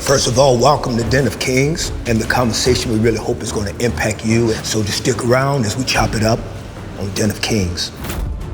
First of all, welcome to Den of Kings, and the conversation we really hope is going to impact you. So just stick around as we chop it up on Den of Kings.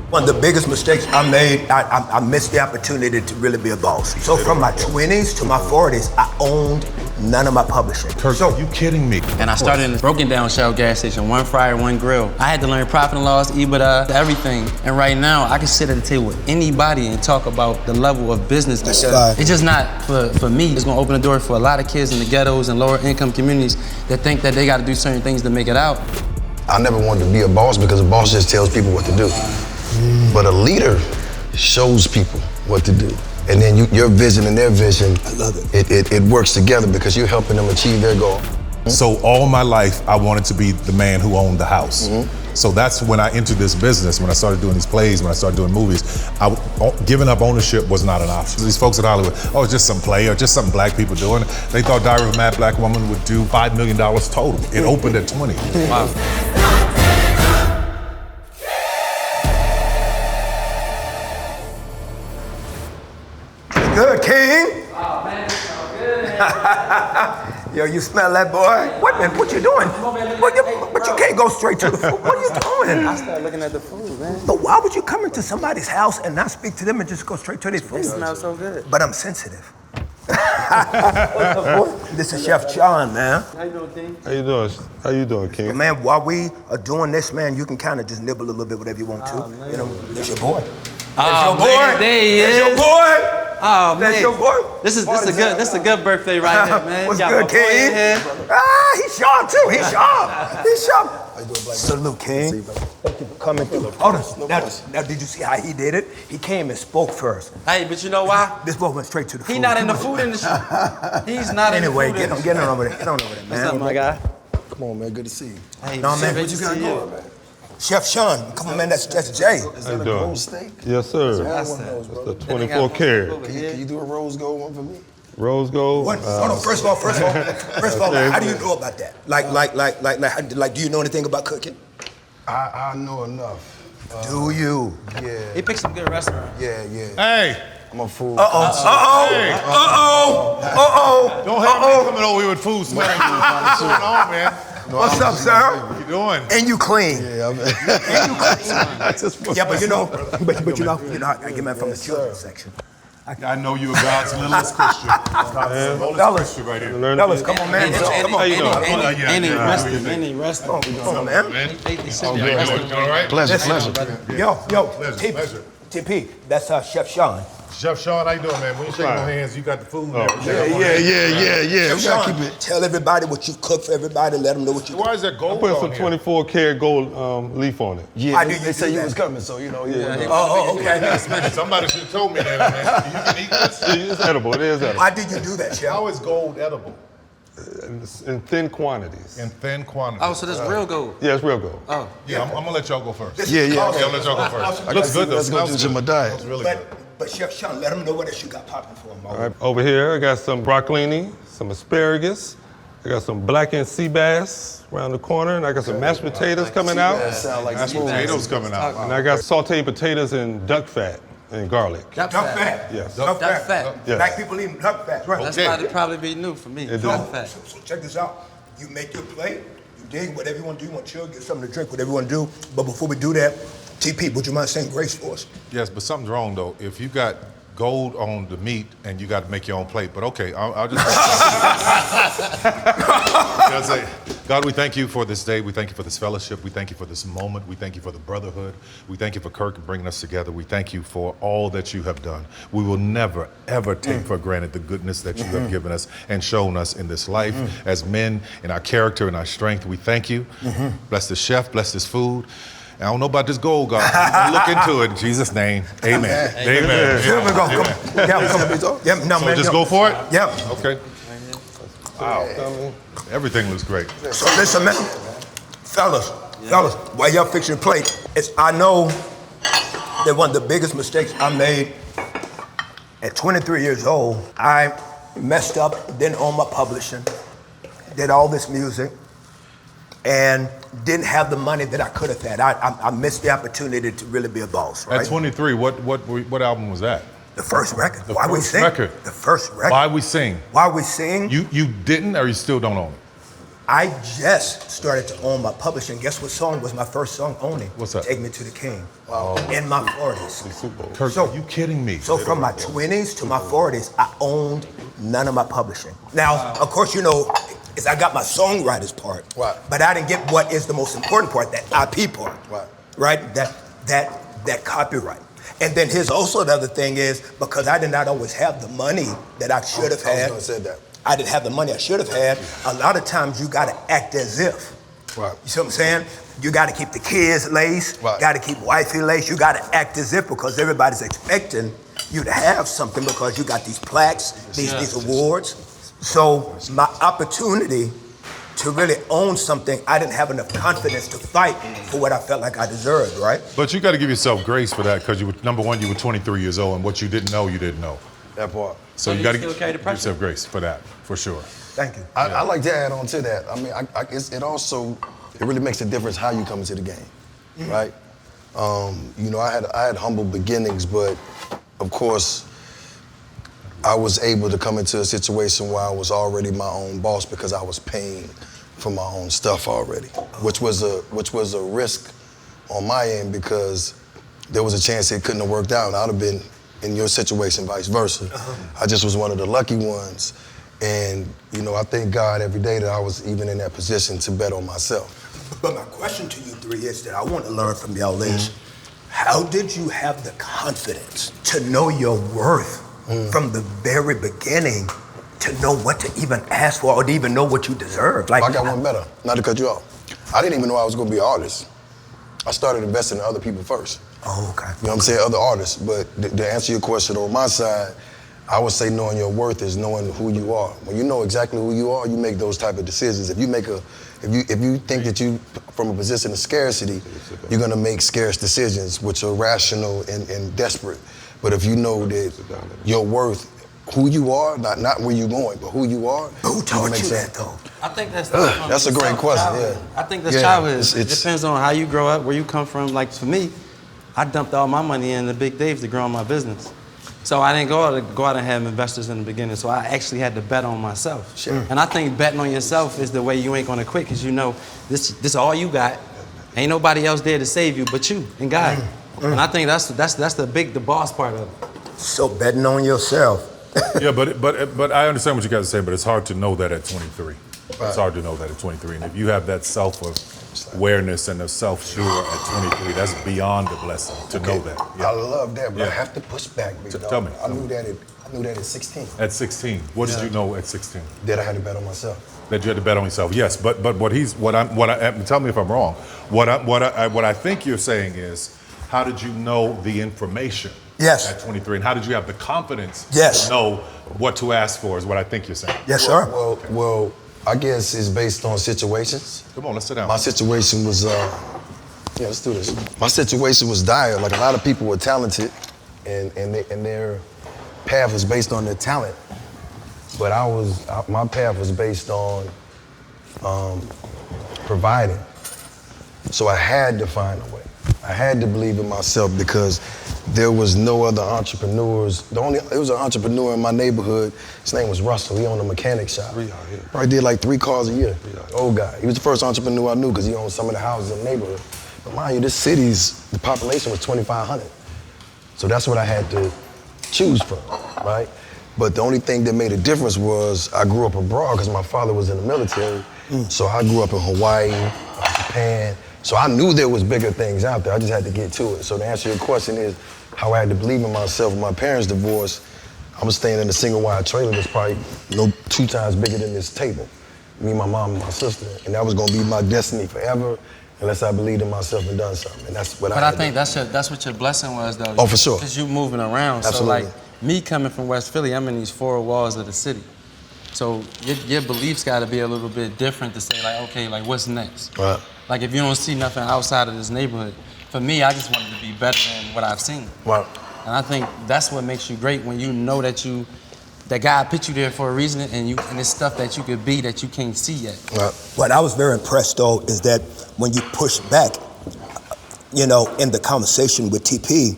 One of the biggest mistakes I made, I missed the opportunity to really be a boss. So from my 20s to my 40s, I owned none of my publishing. Kirk, are you kidding me? And I started in a broken down Shell gas station, one fryer, one grill. I had to learn profit and loss, EBITDA, everything. And right now, I can sit at the table with anybody and talk about the level of business. That's right. It's just not for me. It's gonna open the door for a lot of kids in the ghettos and lower income communities that think that they gotta do certain things to make it out. I never wanted to be a boss because a boss just tells people what to do. But a leader shows people what to do. And then your vision and their vision, I love it. It works together because you're helping them achieve their goal. So all my life, I wanted to be the man who owned the house. So that's when I entered this business, when I started doing these plays, when I started doing movies. Giving up ownership was not an option. These folks at Hollywood, oh, it's just some play or just something black people doing. They thought Diary of a Mad Black Woman would do $5 million total. It opened at 20. Wow. Good, King. Oh, man, it smells good. Yo, you smell that, boy? What, man? What you doing? But you can't go straight to the food. What are you doing? I started looking at the food, man. But why would you come into somebody's house and not speak to them and just go straight to their food? It smells so good. But I'm sensitive. This is Chef Sean, man. How you doing, King? How you doing, King? But man, while we are doing this, man, you can kind of just nibble a little bit, whatever you want to. You know, that's your boy. That's your boy. Man, there he is. That's your boy. Oh, man. That's your boy. This is a good birthday right here, man. What's Got good, my boy in King? here. He's sharp too. He's sharp. He's sharp. Salute, King. Thank you for coming through. Hold on. Now, did you see how he did it? He came and spoke first. Hey, but you know why? This boy went straight to the food. He's not in the food industry. He's not in the food industry. Anyway, get on over there. Get on over there, man. What's up, my guy? Come on, man, good to see you. Hey, No, man, What you got going, man? Chef Sean, come on, man. That's Jay. Is How that you a doing? gold steak? Yes, sir. That's That's the 24 karat. Can you do a rose gold one for me? Rose gold. What? Hold on. First of all, like, how do you know about that? Like, do you know anything about cooking? I know enough. Do you? Yeah. He picked some good restaurants. Yeah. Hey, I'm a fool. don't have me coming over here with food smelling. What's going on, man? What's up, sir? What you doing? And you clean. Yeah, Yeah, but you know, I get mad from the children's section. I know you a God's littlest Christian. God's littlest Christian right here. Fellas, come on, man. Come on. Ain't he resting? Come on, man. All right? Pleasure. Yo, Pleasure. TP, that's Chef Sean. Chef Sean, how you doing, man? When you shake my hands, you got the food. Yeah. Chef Sean, tell everybody what you've cooked for everybody. Let them know what you Why is that I gold put on some here? 24 karat gold leaf on it. Yeah, Why do they you say do you that? was coming, so you know. Okay. Somebody should have told me that, man. You can eat this? It's edible. It is edible. Why did you do that, Chef? How is gold edible? In thin quantities. In thin quantities. Oh, so that's real gold. Yeah, it's real gold. Oh. Yeah, I'm gonna let y'all go first. Yeah. I'll let y'all go first. Looks good though. Let's go Smells to good. my diet. Looks really good. But Chef Sean, let them know what else you got popping for them. All right, over here, I got some broccolini, some asparagus. I got some blackened sea bass around the corner, and I got some mashed potatoes coming out. Sound like Mashed potatoes coming out. And I got sauteed potatoes and duck fat and garlic. Duck fat. Yes. Duck Duck fat. fat. Yes. Black people eating duck fat, right? That's Okay. probably be new for me. It So, is. Fat. so check this out. You make your plate, you dig whatever you want to do. You want to chill, get something to drink, whatever you want to do. But before we do that, TP, would you mind saying grace for us? Yes, but something's wrong though. If you got gold on the meat and you got to make your own plate, but okay, I'll just. I'll say, God, we thank you for this day. We thank you for this fellowship. We thank you for this moment. We thank you for the brotherhood. We thank you for Kirk bringing us together. We thank you for all that you have done. We will never, ever take for granted the goodness that you have given us and shown us in this life as men, in our character and our strength. We thank you. Bless the chef, bless this food. I don't know about this gold, God. We'll look into it in Jesus' name. Amen. Amen. Here we go. Come on. Yeah, come on. Yeah, no, So man. just yeah. go for it? Yeah. Okay. Wow. Everything looks great. So listen, man. Fellas, while y'all fixing your plate, I know that one of the biggest mistakes I made at 23 years old, I messed up, didn't own my publishing, did all this music, and didn't have the money that I could have had. I missed the opportunity to really be a boss, right? At 23, what album was that? The first record. The Why we first sing? record. The first record. Why We Sing. Why we sing? You didn't, or you still don't own it? I just started to own my publishing. Guess what song was my first song owning? What's that? Take Me to the King. In my 40s. Kirk, So- are you kidding me? So from my 20s to my 40s, I owned none of my publishing. Now, of course, you know, is I got my songwriter's part, Right. but I didn't get what is the most important part, that IP part, right? That copyright. And then here's also the other thing is, because I did not always have the money that I should have had. I was gonna say that. I didn't have the money I should have had. A lot of times you gotta act as if. Right. You see what I'm saying? You gotta keep the kids laced, Right. gotta keep wifey laced, you gotta act as if, because everybody's expecting you to have something because you got these plaques, these awards. So my opportunity to really own something, I didn't have enough confidence to fight for what I felt like I deserved, right? But you got to give yourself grace for that, because you were, number one, you were 23 years old, and what you didn't know, you didn't know. That part. So you you got to still give carry the pressure. yourself grace for that, for sure. Thank you. I like to add on to that. I mean, it really makes a difference how you come into the game, right? You know, I had humble beginnings, but of course, I was able to come into a situation where I was already my own boss because I was paying for my own stuff already, which was a risk on my end because there was a chance it couldn't have worked out. I'd have been in your situation, vice versa. I just was one of the lucky ones. And, you know, I thank God every day that I was even in that position to bet on myself. But my question to you three is that I want to learn from y'all is, how did you have the confidence to know your worth from the very beginning, to know what to even ask for or to even know what you deserve? Like, I got one better, not to cut you off. I didn't even know I was gonna be an artist. I started investing in other people first. Oh, okay. You know what I'm saying? Other artists. But to answer your question on my side, I would say knowing your worth is knowing who you are. When you know exactly who you are, you make those type of decisions. If you think that you from a position of scarcity, you're gonna make scarce decisions, which are rational and desperate. But if you know that your worth, who you are, not where you're going, but who you are. Who taught make you sense. that though? I think that's That's a great question, yeah. I think that's Yeah, childhood. it's- It depends on how you grow up, where you come from. Like for me, I dumped all my money in the Big Dave's to grow my business. So I didn't go out and have investors in the beginning. So I actually had to bet on myself. Sure. And I think betting on yourself is the way you ain't gonna quit, because you know this is all you got. Ain't nobody else there to save you but you and God. And I think that's the boss part of it. So betting on yourself. Yeah, but I understand what you guys are saying, but it's hard to know that at 23. It's hard to know that at 23. And if you have that self-awareness and the self-sure at 23, that's beyond a blessing to know that. I love that, but I Yeah. have to push back, big dog. Tell me. I knew that at 16. At 16, what did you know at 16? That I had to bet on myself. That you had to bet on yourself. Yes, but tell me if I'm wrong. What I think you're saying is, how did you know the information? Yes. At 23, and how did you have the confidence Yes. to know what to ask for? Is what I think you're saying. Yes, sir. Well, I guess it's based on situations. Come on, let's sit down. My situation was, let's do this. My situation was dire. Like a lot of people were talented, and their path was based on their talent. But my path was based on providing. So I had to find a way. I had to believe in myself because there was no other entrepreneurs. There was an entrepreneur in my neighborhood. His name was Russell. He owned a mechanic shop. Probably did like 3 cars a year. Old guy. He was the first entrepreneur I knew because he owned some of the houses in the neighborhood. But mind you, the population was 2,500. So that's what I had to choose from, right? But the only thing that made a difference was I grew up abroad because my father was in the military. So I grew up in Hawaii, Japan. So I knew there was bigger things out there. I just had to get to it. So to answer your question is how I had to believe in myself. When my parents divorced, I was staying in a single wide trailer that's probably 2 times bigger than this table. Me, my mom, and my sister. And that was gonna be my destiny forever unless I believed in myself and done something. And that's what But I think that's what your blessing was, though. Oh, for sure. Because you moving around. Absolutely. So like me coming from West Philly, I'm in these 4 walls of the city. So your beliefs got to be a little bit different to say like, okay, like what's next? Right. Like if you don't see nothing outside of this neighborhood, for me, I just wanted to be better than what I've seen. Right. And I think that's what makes you great, when you know that God put you there for a reason, and it's stuff that you could be that you can't see yet. Right. What I was very impressed though is that when you push back, in the conversation with TP,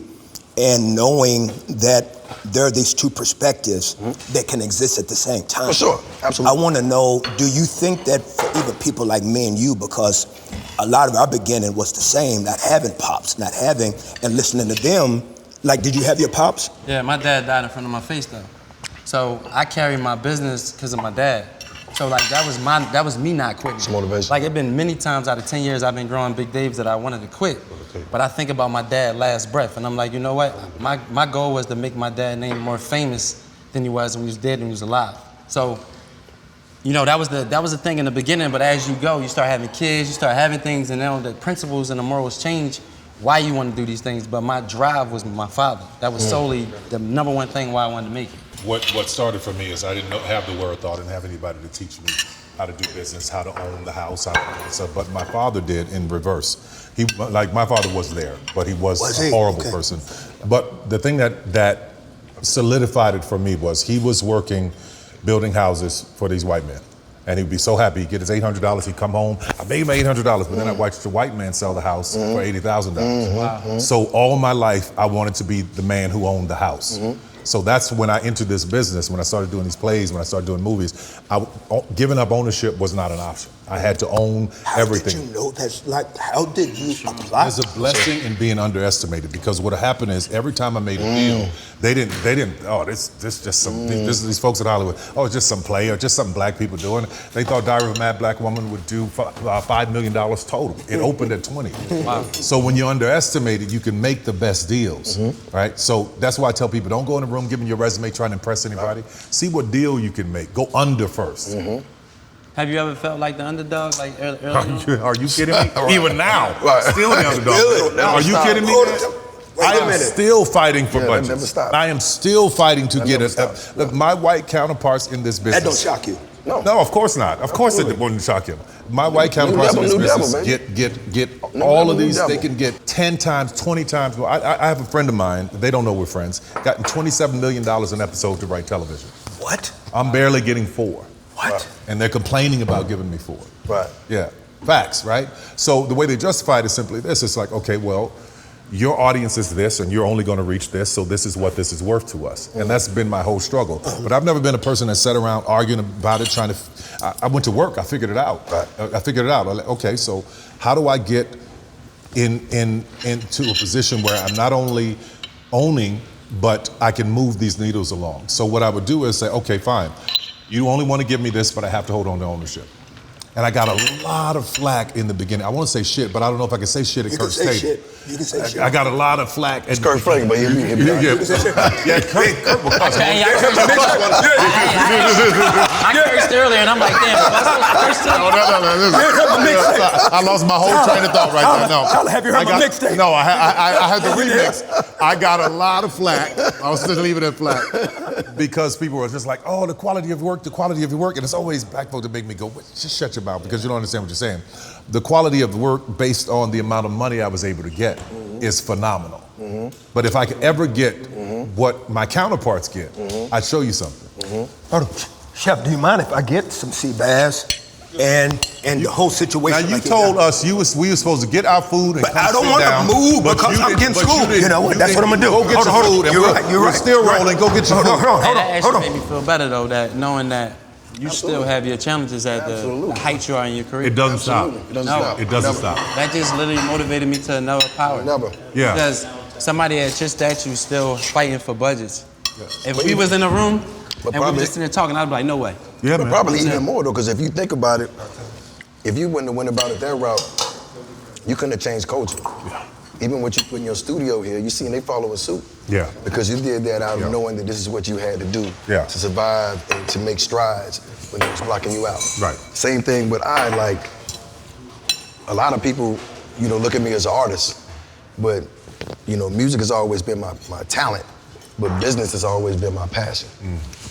and knowing that there are these two perspectives that can exist at the same time. For sure, absolutely. I want to know, do you think that for even people like me and you, because a lot of our beginning was the same, not having pops, not having, and listening to them, like, did you have your pops? Yeah, my dad died in front of my face though. So I carry my business because of my dad. So like that was me not quitting. It's motivation. Like it been many times out of 10 years I've been growing Big Dave's that I wanted to quit. But I think about my dad's last breath and I'm like, you know what? My goal was to make my dad's name more famous than he was when he was dead and he was alive. So, you know, that was the thing in the beginning, but as you go, you start having kids, you start having things, and now the principles and the morals change why you want to do these things. But my drive was my father. That was solely the number one thing why I wanted to make it. What started for me is I didn't have the wherewithal, didn't have anybody to teach me how to do business, how to own the house, how to own stuff. But my father did in reverse. My father was there, but he was a horrible person. But the thing that solidified it for me was he was working, building houses for these white men. And he'd be so happy. He'd get his $800, he'd come home, I made my $800, but then I watched the white man sell the house for $80,000. Wow. So all my life, I wanted to be the man who owned the house. So that's when I entered this business, when I started doing these plays, when I started doing movies. Giving up ownership was not an option. I had to own everything. How did you know that's like, how did you apply? There's a blessing in being underestimated because what happened is every time I made a deal, they didn't, oh, this just some, these folks in Hollywood, oh, it's just some play or just something black people doing. They thought Diary of a Mad Black Woman would do $5 million total. It opened at 20. Wow. So when you're underestimated, you can make the best deals, right? So that's why I tell people, don't go in the room giving your resume trying to impress anybody. See what deal you can make. Go under first. Have you ever felt like the underdog, like early on? Are you kidding me? Even now, still the underdog. Really? Are you kidding me? I am still fighting for budgets. Never stop. I am still fighting to get it. Look, my white counterparts in this business. That don't shock you. No, of course not. Of course it wouldn't shock him. My white counterparts in this business get all of these. They can get 10 times, 20 times more. I have a friend of mine. They don't know we're friends. Gotten $27 million an episode to write television. What? I'm barely getting 4. What? And they're complaining about giving me 4. Right. Yeah. Facts, right? So the way they justify it is simply this. It's like, okay, well, your audience is this and you're only going to reach this, so this is what this is worth to us. And that's been my whole struggle. But I've never been a person that sat around arguing about it, trying to, I went to work, I figured it out. Right. I figured it out. I'm like, okay, so how do I get into a position where I'm not only owning, but I can move these needles along? So what I would do is say, okay, fine. You only want to give me this, but I have to hold on to ownership. And I got a lot of flack in the beginning. I want to say shit, but I don't know if I can say shit at Kirk's table. You can say shit. I got a lot of flack. It's Kirk Franklin, but he'll be Yeah, Kirk will cuss. I cursed earlier and I'm like, damn, was I supposed to curse too? I lost my whole train of thought right now. No, have you heard my mixtape? No, I had the remix. I got a lot of flack. I was still leaving it flack because people were just like, oh, the quality of work, and it's always black folk that make me go, just shut your mouth because you don't understand what you're saying. The quality of the work based on the amount of money I was able to get is phenomenal. But if I could ever get what my counterparts get, I'd show you something. Hold on. Chef, do you mind if I get some sea bass and the whole situation? Now you told us we were supposed to get our food and but I don't want to move because I'm getting schooled. You know what? That's what I'm gonna do. Go get your food. You're right. You're still rolling. Go get your food. That actually made me feel better though, that knowing that you still have your challenges at the height you are in your career. It doesn't stop. It doesn't stop. It doesn't stop. That just literally motivated me to another power. Never. Yeah. Because somebody at your statue still fighting for budgets. If we was in a room and we were just sitting there talking, I'd be like, no way. Yeah, but man. probably even more though, because if you think about it, if you wouldn't have went about it that route, you couldn't have changed culture. Yeah. Even what you put in your studio here, you seen they follow a suit. Yeah. Because you did that out of knowing that this is what you had to do to survive and to make strides when it was blocking you out. Right. Same thing with like, a lot of people, look at me as an artist, but, music has always been my talent, but business has always been my passion.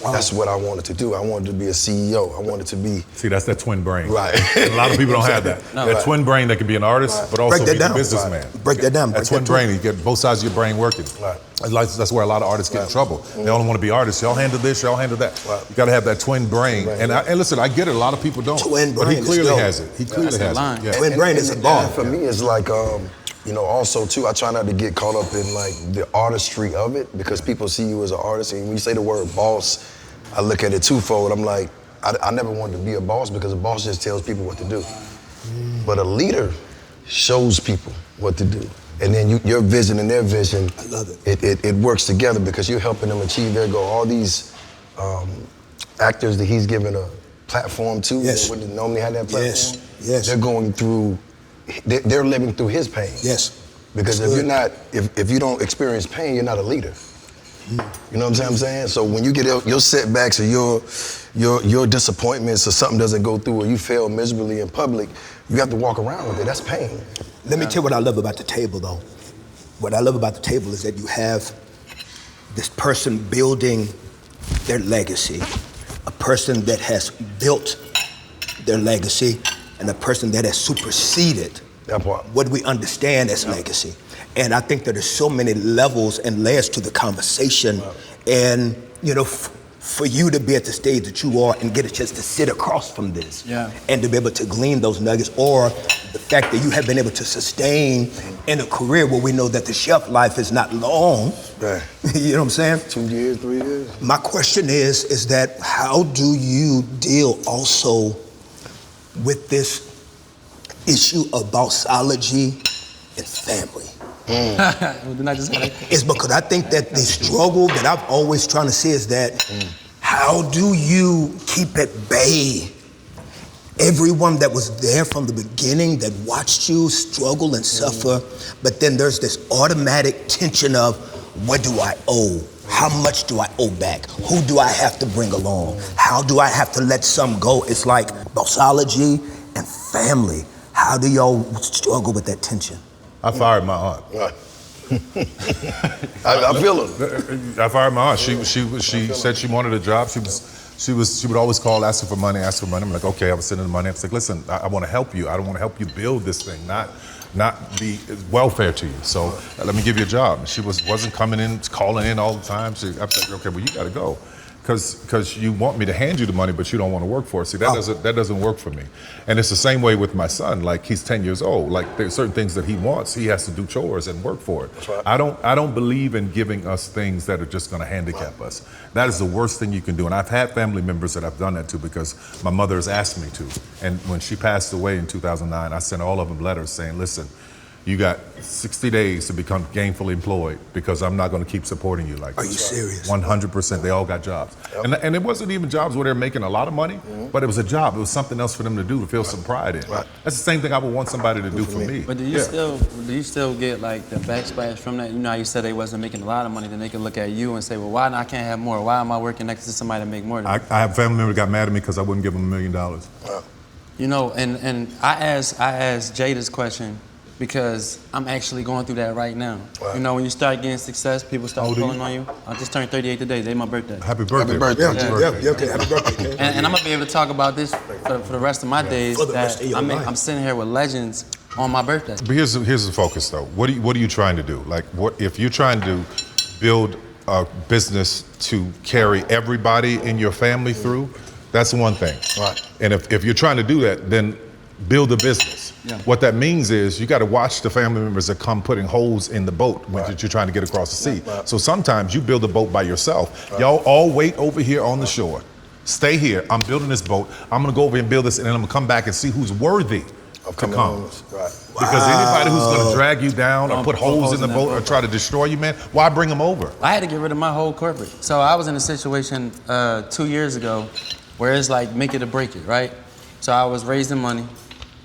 That's what I wanted to do. I wanted to be a CEO. I wanted to be... See, that's that twin brain. Right. A lot of people don't have that. That twin brain that can be an artist, but also be a businessman. Break that down. That twin brain, you get both sides of your brain working. Right. That's where a lot of artists get in trouble. They only want to be artists. Y'all handle this, y'all handle that. Right. You got to have that twin brain. And listen, I get it. A lot of people don't. Twin but he brain clearly is has it. He clearly has it. Yeah. Twin brain is a bomb. For me, it's like, you know, also too, I try not to get caught up in like the artistry of it because people see you as an artist. And when you say the word boss, I look at it twofold. I'm like, I never wanted to be a boss because a boss just tells people what to do. But a leader shows people what to do. And then your vision and their vision, I love it. It works together because you're helping them achieve their goal. All these actors that he's given a platform to, Yes. that wouldn't normally have that platform, Yes. they're going through, they're living through his pain. Yes. Because That's if good. you're not, if you don't experience pain, you're not a leader. You know what I'm saying? So when you get your setbacks or your disappointments or something doesn't go through or you fail miserably in public, you have to walk around with it. That's pain. Let me tell you what I love about the table, though. What I love about the table is that you have this person building their legacy, a person that has built their legacy, and a person that has superseded That part. what we understand as legacy. And I think that there's so many levels and layers to the conversation. And, you know, for you to be at the stage that you are and get a chance to sit across from this and to be able to glean those nuggets, or the fact that you have been able to sustain in a career where we know that the shelf life is not long. Right. You know what I'm saying? 2 years, 3 years. My question is that how do you deal also with this issue of bossology and family? Didn't I just say It's because I think that the struggle that I've always trying to see is that how do you keep at bay everyone that was there from the beginning that watched you struggle and suffer, but then there's this automatic tension of what do I owe? How much do I owe back? Who do I have to bring along? How do I have to let some go? It's like bossology and family. How do y'all struggle with that tension? I fired my aunt. Right. I feel it. I fired my aunt. She said she wanted a job. She would always call, asking for money. I'm like, okay, I was sending the money. I was like, listen, I want to help you. I don't want to help you build this thing, not be welfare to you. So let me give you a job. She wasn't coming in, calling in all the time. I was like, okay, well, you got to go. Because you want me to hand you the money, but you don't want to work for it. See, that doesn't work for me. And it's the same way with my son. Like, he's 10 years old. Like, there's certain things that he wants. He has to do chores and work for it. That's right. I don't believe in giving us things that are just going to handicap us. That is the worst thing you can do. And I've had family members that I've done that to because my mother has asked me to. And when she passed away in 2009, I sent all of them letters saying, listen, you got 60 days to become gainfully employed because I'm not going to keep supporting you like this. Are you serious? 100%. They all got jobs. Yep. And it wasn't even jobs where they're making a lot of money, but it was a job. It was something else for them to do, to feel some pride in. Right. That's the same thing I would want somebody to do for me. But do you still get like the backsplash from that? You know how you said they wasn't making a lot of money, then they can look at you and say, well, why I can't have more? Why am I working next to somebody to make more than me? I have family members that got mad at me because I wouldn't give them $1 million. You know, and I asked Jay this question because I'm actually going through that right now. Wow. You know, when you start getting success, people start How old are pulling you? on you. I just turned 38 today. Today's my birthday. Happy birthday. Happy birthday. Yeah, okay, happy birthday, Ken. And I'm gonna be able to talk about this for the rest of my days. For the rest of your life. I'm sitting here with legends on my birthday. But here's the focus, though. What are you trying to do? Like, what if you're trying to build a business to carry everybody in your family through? That's one thing. Right. And if you're trying to do that, then build a business. Yeah. What that means is you got to watch the family members that come putting holes in the boat when Right. you're trying to get across the sea. Right. So sometimes you build a boat by yourself. Y'all all wait over here on the shore. Stay here. I'm building this boat. I'm gonna go over here and build this, and then I'm gonna come back and see who's worthy to coming come. on. Right. Because anybody who's gonna drag you down or Don't put holes in the that boat or try to destroy you, man, why bring them over? I had to get rid of my whole corporate. So I was in a situation 2 years ago where it's like make it or break it, right? So I was raising money.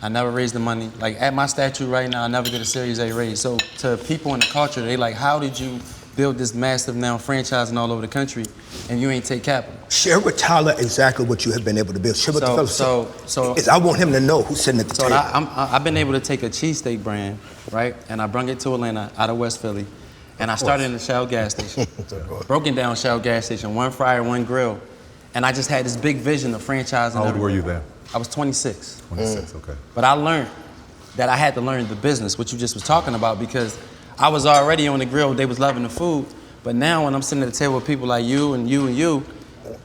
I never raised the money. Like at my statue right now, I never did a Series A raise. So to people in the culture, they like, how did you build this massive now franchising all over the country and you ain't take capital? Share with Tyler exactly what you have been able to build. Share with the fellas. So I want him to know who's sitting at the So table. I've been able to take a cheesesteak brand, right? And I brung it to Atlanta out of West Philly. And I started in the Shell gas station. Broken down Shell gas station, one fryer, one grill. And I just had this big vision of franchising. How old were you everywhere. then? I was 26. 26, okay. But I learned that I had to learn the business, what you just was talking about, because I was already on the grill, they was loving the food. But now when I'm sitting at the table with people like you and you and you,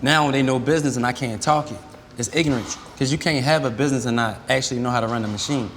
now they know business and I can't talk it. It's ignorance, because you can't have a business and not actually know how to run a machine.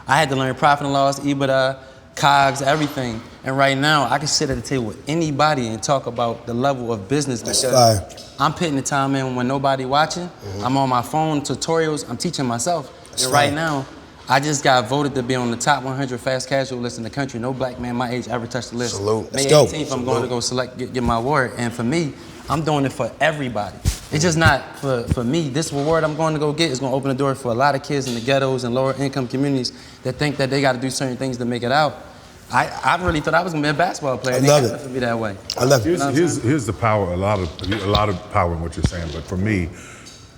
I had to learn profit and loss, EBITDA, cogs, everything. And right now, I can sit at the table with anybody and talk about the level of business. That's fire. I'm putting the time in when nobody watching. I'm on my phone, tutorials, I'm teaching myself. That's and right fire. now, I just got voted to be on the top 100 fast casual list in the country. No black man my age ever touched the list. Salute. May Let's go. 18th, I'm going to go get my award. And for me, I'm doing it for everybody. It's just not for me. This award I'm going to go get is going to open the door for a lot of kids in the ghettos and lower income communities that think that they got to do certain things to make it out. I really thought I was going to be a basketball player. I love it. To be that way. I love it. Here's the power, a lot of power in what you're saying. But for me,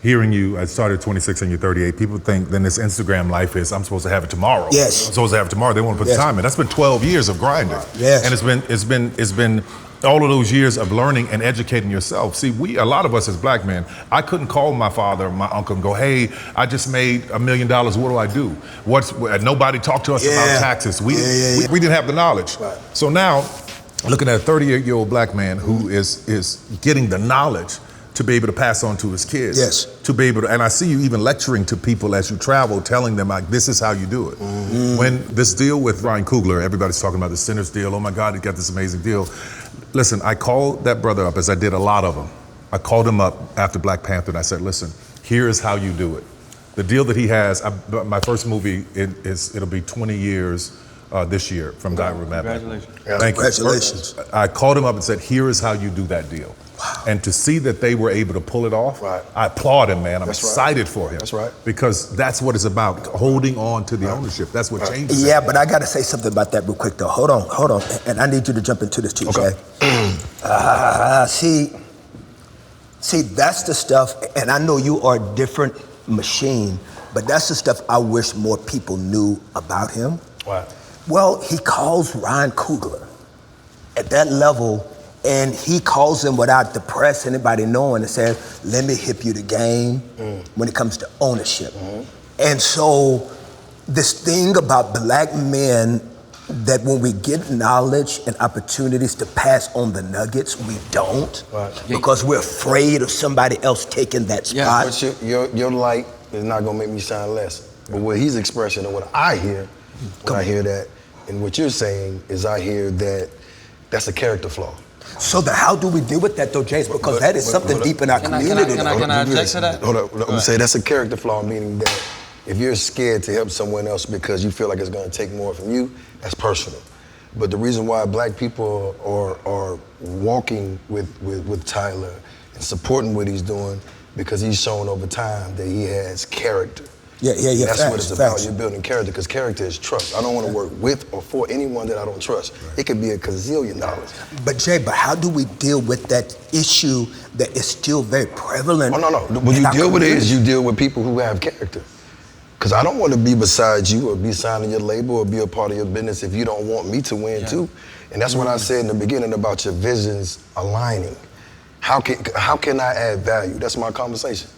hearing you, I started 26 and you're 38. People think then this Instagram life is I'm supposed to have it tomorrow. Yes. I'm supposed to have it tomorrow. They want to put the time in. That's been 12 years of grinding. Yes. And it's been all of those years of learning and educating yourself. See, a lot of us as black men, I couldn't call my father or my uncle and go, hey, I just made $1 million. What do I do? Nobody talked to us about taxes. We didn't have the knowledge. Right. So now, looking at a 38-year-old black man who is getting the knowledge to be able to pass on to his kids. Yes. To be able to, and I see you even lecturing to people as you travel, telling them like, this is how you do it. When this deal with Ryan Coogler, everybody's talking about the Sinners deal. Oh my God, he got this amazing deal. Listen, I called that brother up, as I did a lot of them. I called him up after Black Panther and I said, listen, here is how you do it. The deal that he has, my first movie, it'll be 20 years this year from Diary of a Madman. Congratulations. Thank you. Congratulations. I called him up and said, here is how you do that deal. Wow. And to see that they were able to pull it off, Right. I applaud him, man. I'm That's excited for him. That's right. Because that's what it's about, holding on to the ownership. That's what changes it. Yeah, but I got to say something about that real quick, though. Hold on. And I need you to jump into this, too, Okay. Jay. See, that's the stuff, and I know you are a different machine, but that's the stuff I wish more people knew about him. Right. Well, he calls Ryan Coogler at that level, and he calls him without the press, anybody knowing, and says, let me hip you the game when it comes to ownership. And so this thing about black men, that when we get knowledge and opportunities to pass on the nuggets, we don't, because we're afraid of somebody else taking that spot. But your light is not gonna make me shine less. But what he's expressing and what I hear, when I hear that, and what you're saying is I hear that that's a character flaw. So how do we deal with that though, James? Because that is something deep in our community. Can I object to that? Hold up, I'm gonna say that's a character flaw, meaning that if you're scared to help someone else because you feel like it's gonna take more from you, that's personal. But the reason why black people are walking with Tyler and supporting what he's doing, because he's shown over time that he has character. Yeah. That's facts, what it's about. facts. You're building character, because character is trust. I don't want to work with or for anyone that I don't trust. It could be $1 gazillion. But Jay, how do we deal with that issue that is still very prevalent? Oh, no. When you deal with it is you deal with people who have character. Because I don't want to be beside you or be signing your label or be a part of your business if you don't want me to win too. And that's what I said in the beginning about your visions aligning. How can I add value? That's my conversation.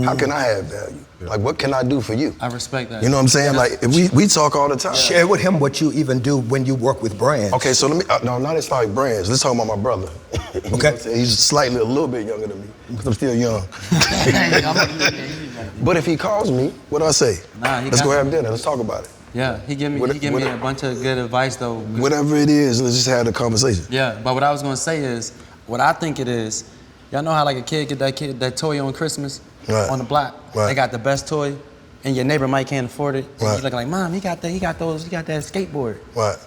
How can I add value? Like, what can I do for you? I respect that. You know what I'm saying? Like, if we talk all the time. Share with him what you even do when you work with brands. Okay, so let me, no, not it's like brands. Let's talk about my brother. You know what I'm saying? He's a little bit younger than me, because I'm still young. But if he calls me, what do I say? Let's go have dinner, let's talk about it. Yeah, he give me a bunch of good advice though. Whatever it is, let's just have the conversation. Yeah, but what I was gonna say is, what I think it is, y'all know how like a kid get that toy on Christmas on the block? Right. They got the best toy, and your neighbor might can't afford it. So Right. you look like, Mom, he got that skateboard. Right.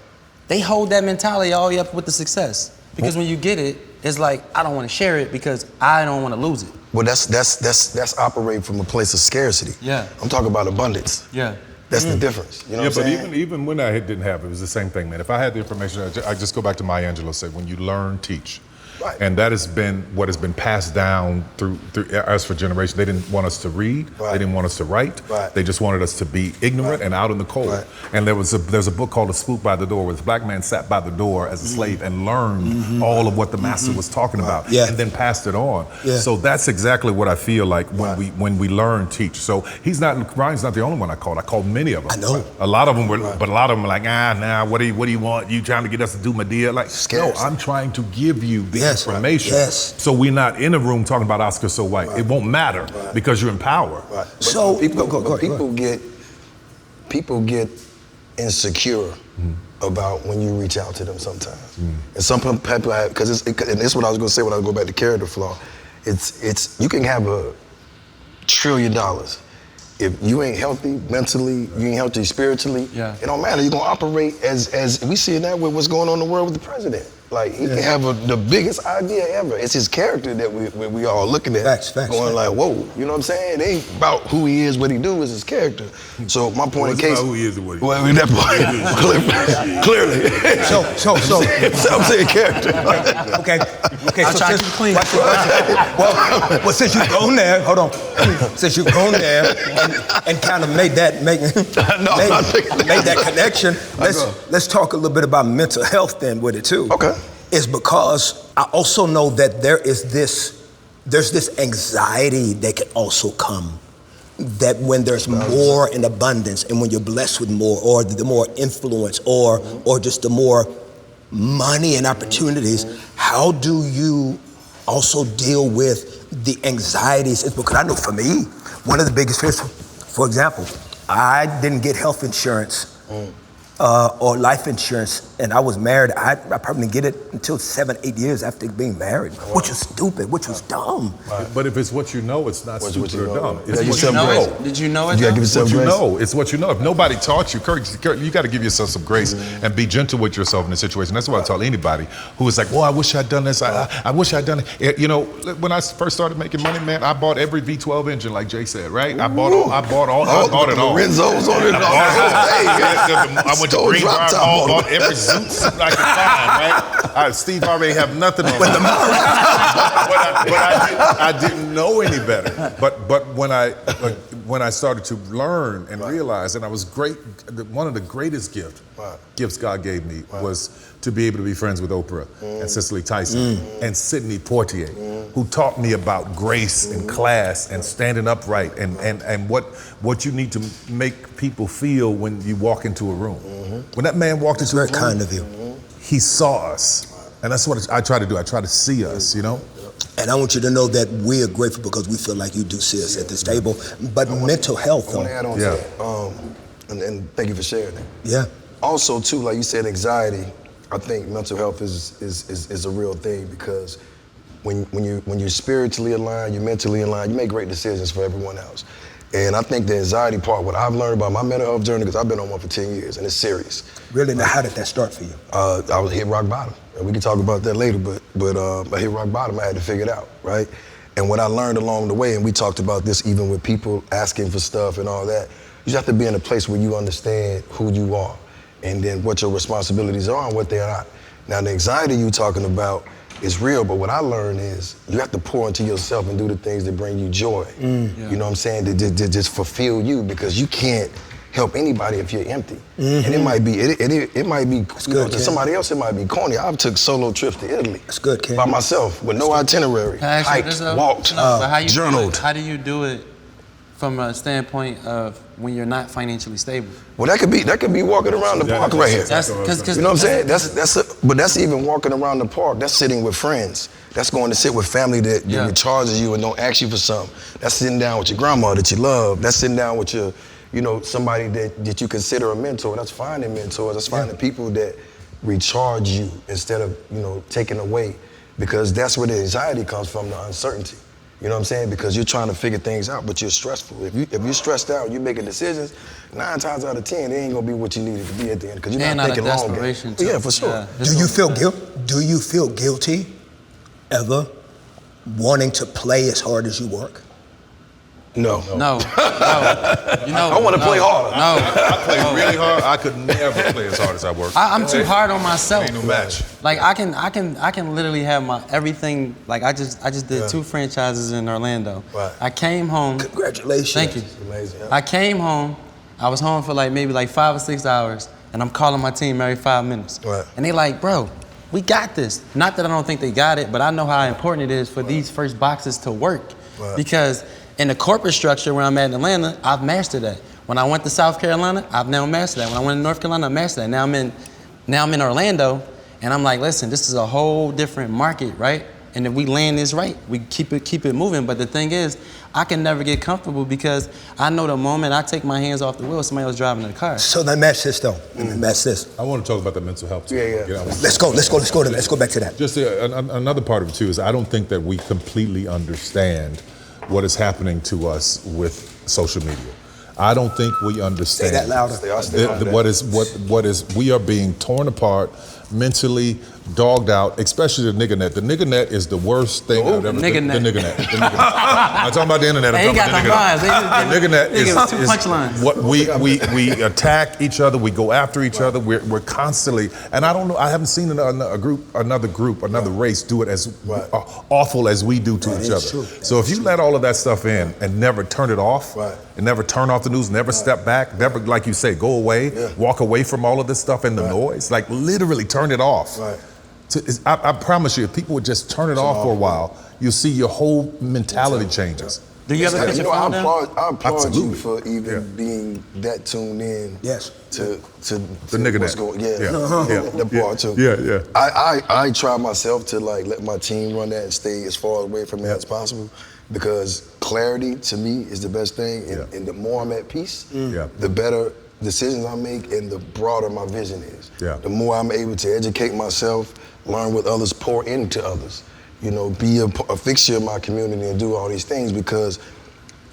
They hold that mentality all the way up with the success. Because when you get it, it's like, I don't want to share it because I don't want to lose it. Well, that's operating from a place of scarcity. Yeah. I'm talking about abundance. Yeah. That's the difference. You know what I'm saying? But even when I didn't have it, it was the same thing, man. If I had the information, I just go back to Maya Angelou, say, when you learn, teach. Right. And that has been what has been passed down through us for generations. They didn't want us to read. Right. They didn't want us to write. Right. They just wanted us to be ignorant and out in the cold. Right. And there's a book called A Spook by the Door, where this black man sat by the door as a slave and learned all of what the master was talking about, and then passed it on. Yeah. So that's exactly what I feel like when we learn, teach. So Ryan's not the only one I called. I called many of them. I know. A lot of them were, but a lot of them were like, what do you want? You trying to get us to do my deal? Like, Scarce. no, I'm trying to give you the information. Yes. So we're not in a room talking about Oscar so white. It won't matter because you're in power. Right. So people go ahead. people get insecure about when you reach out to them sometimes. And some people have, and this is what I was gonna say when I go back to character flaw. It's you can have $1 trillion. If you ain't healthy mentally, you ain't healthy spiritually, it don't matter. You're gonna operate as we see that with what's going on in the world with the president. Like he can have the biggest idea ever. It's his character that we all looking at, going like, whoa, you know what I'm saying? It ain't about who he is, what he do, it's his character. So my point in case, about who he is and what he well, that part, clearly. So I'm saying character. Okay. I'll try to keep it clean. Well, since you've gone there, hold on. Since you've gone there and kind of made that connection, let's talk a little bit about mental health then with it too. Okay. Is because I also know that there's this anxiety that can also come, that when there's more in abundance and when you're blessed with more, or the more influence, or just the more money and opportunities, how do you also deal with the anxieties? It's because I know for me, one of the biggest fears, for example, I didn't get health insurance or life insurance, and I was married. I probably didn't get it until 7-8 years after being married, which was stupid, which was dumb. But if it's what you know, it's not stupid or dumb. It's Yeah, what you know. Did you know it? You gotta give It's yourself what you grace. know. It's what you know. If nobody taught you, Kirk, you got to give yourself some grace and be gentle with yourself in a situation. That's what I tell anybody who is like, well, I wish I'd done this. I wish I'd done it. You know, when I first started making money, man, I bought every V12 engine, like Jay said, right? I bought it all. Lorenzo's on it. I went to Stole Green drop Drive, top on bought every suit I could find, right? Steve Harvey ain't have nothing on me. But I didn't know any better. But when I started to learn and realize, and I was great, one of the greatest gifts God gave me was to be able to be friends with Oprah and Cicely Tyson and Sidney Poitier, who taught me about grace and class and standing upright and what you need to make people feel when you walk into a room. When that man walked into a room, Very kind of you. he saw us. And that's what I try to do. I try to see us, you know? And I want you to know that we are grateful because we feel like you do see us at this table. But mental health, I want to add on to that. And thank you for sharing that. Yeah. Also, too, like you said, anxiety. I think mental health is a real thing because when you're spiritually aligned, you're mentally aligned, you make great decisions for everyone else. And I think the anxiety part, what I've learned about my mental health journey, because I've been on one for 10 years, and it's serious. Really? Now, how did that start for you? I was hit rock bottom. And we can talk about that later, but I hit rock bottom, I had to figure it out, right? And what I learned along the way, and we talked about this even with people asking for stuff and all that, you just have to be in a place where you understand who you are and then what your responsibilities are and what they're not. Now, the anxiety you're talking about is real, but what I learned is you have to pour into yourself and do the things that bring you joy. You know what I'm saying? To just fulfill you, because you can't help anybody if you're empty. And it might be, it might be, to somebody else, it might be corny. I've took solo trips to Italy. That's good, Ken. By myself, with no itinerary. Hiked, walked, but journaled. How do you do it from a standpoint of when you're not financially stable? Well, that could be walking around the park right here. That's, you know what I'm saying? But that's even walking around the park. That's sitting with friends. That's going to sit with family that recharges you and don't ask you for something. That's sitting down with your grandma that you love. That's sitting down with your, somebody that you consider a mentor. That's finding mentors. That's finding people that recharge you instead of, taking away, because that's where the anxiety comes from, the uncertainty. You know what I'm saying? Because you're trying to figure things out, but you're stressful. If you're stressed out, you're making decisions, 9 times out of 10, it ain't gonna be what you needed to be at the end, because you're not thinking long game. Yeah, for sure. Yeah. Do you feel guilty ever wanting to play as hard as you work? No. No. I want to play harder. I play really hard. I could never play as hard as I work. I'm too hard on myself. Ain't no match. Like I can literally have my everything. Like I just did 2 franchises in Orlando. Right. I came home. Congratulations. Thank you. It's amazing. Yeah. I came home. I was home for maybe 5 or 6 hours, and I'm calling my team every 5 minutes. Right. And they like, bro, we got this. Not that I don't think they got it, but I know how important it is for these first boxes to work. Right. Because in the corporate structure where I'm at in Atlanta, I've mastered that. When I went to South Carolina, I've now mastered that. When I went to North Carolina, I mastered that. Now I'm in Orlando, and I'm like, listen, this is a whole different market, right? And if we land this right, we keep it moving. But the thing is, I can never get comfortable because I know the moment I take my hands off the wheel, somebody else driving the car. So let me match this though. Let me match this. I want to talk about the mental health too. Yeah. Let's go back to that. Just another part of it too is I don't think that we completely understand what is happening to us with social media. I don't think we understand. Say that louder. What is we are being torn apart mentally, dogged out, especially the nigga net. The nigga net is the worst thing I've ever nigga seen. net. The nigga net. I'm talking about the internet. Hey, I'm talking about the nigga net. The nigga net is punchlines. what we attack each other. We go after each other. We're constantly, and I don't know. I haven't seen another race do it as awful as we do to each other. True. So if you let all of that stuff in and never turn it off, and never turn off the news, never step back, never, like you say, go away, walk away from all of this stuff and the noise, like literally turn it off. I promise you, if people would just turn it off for a while, you'll see your whole mentality changes. Do you ever catch your phone down? I applaud you for even being that tuned in. Yes. To The nigga what's net. going. Yeah. The part too. Yeah. I try myself to like let my team run that and stay as far away from that as possible, because clarity to me is the best thing, and the more I'm at peace, the better decisions I make and the broader my vision is. The more I'm able to educate myself, learn what others, pour into others, be a fixture in my community and do all these things, because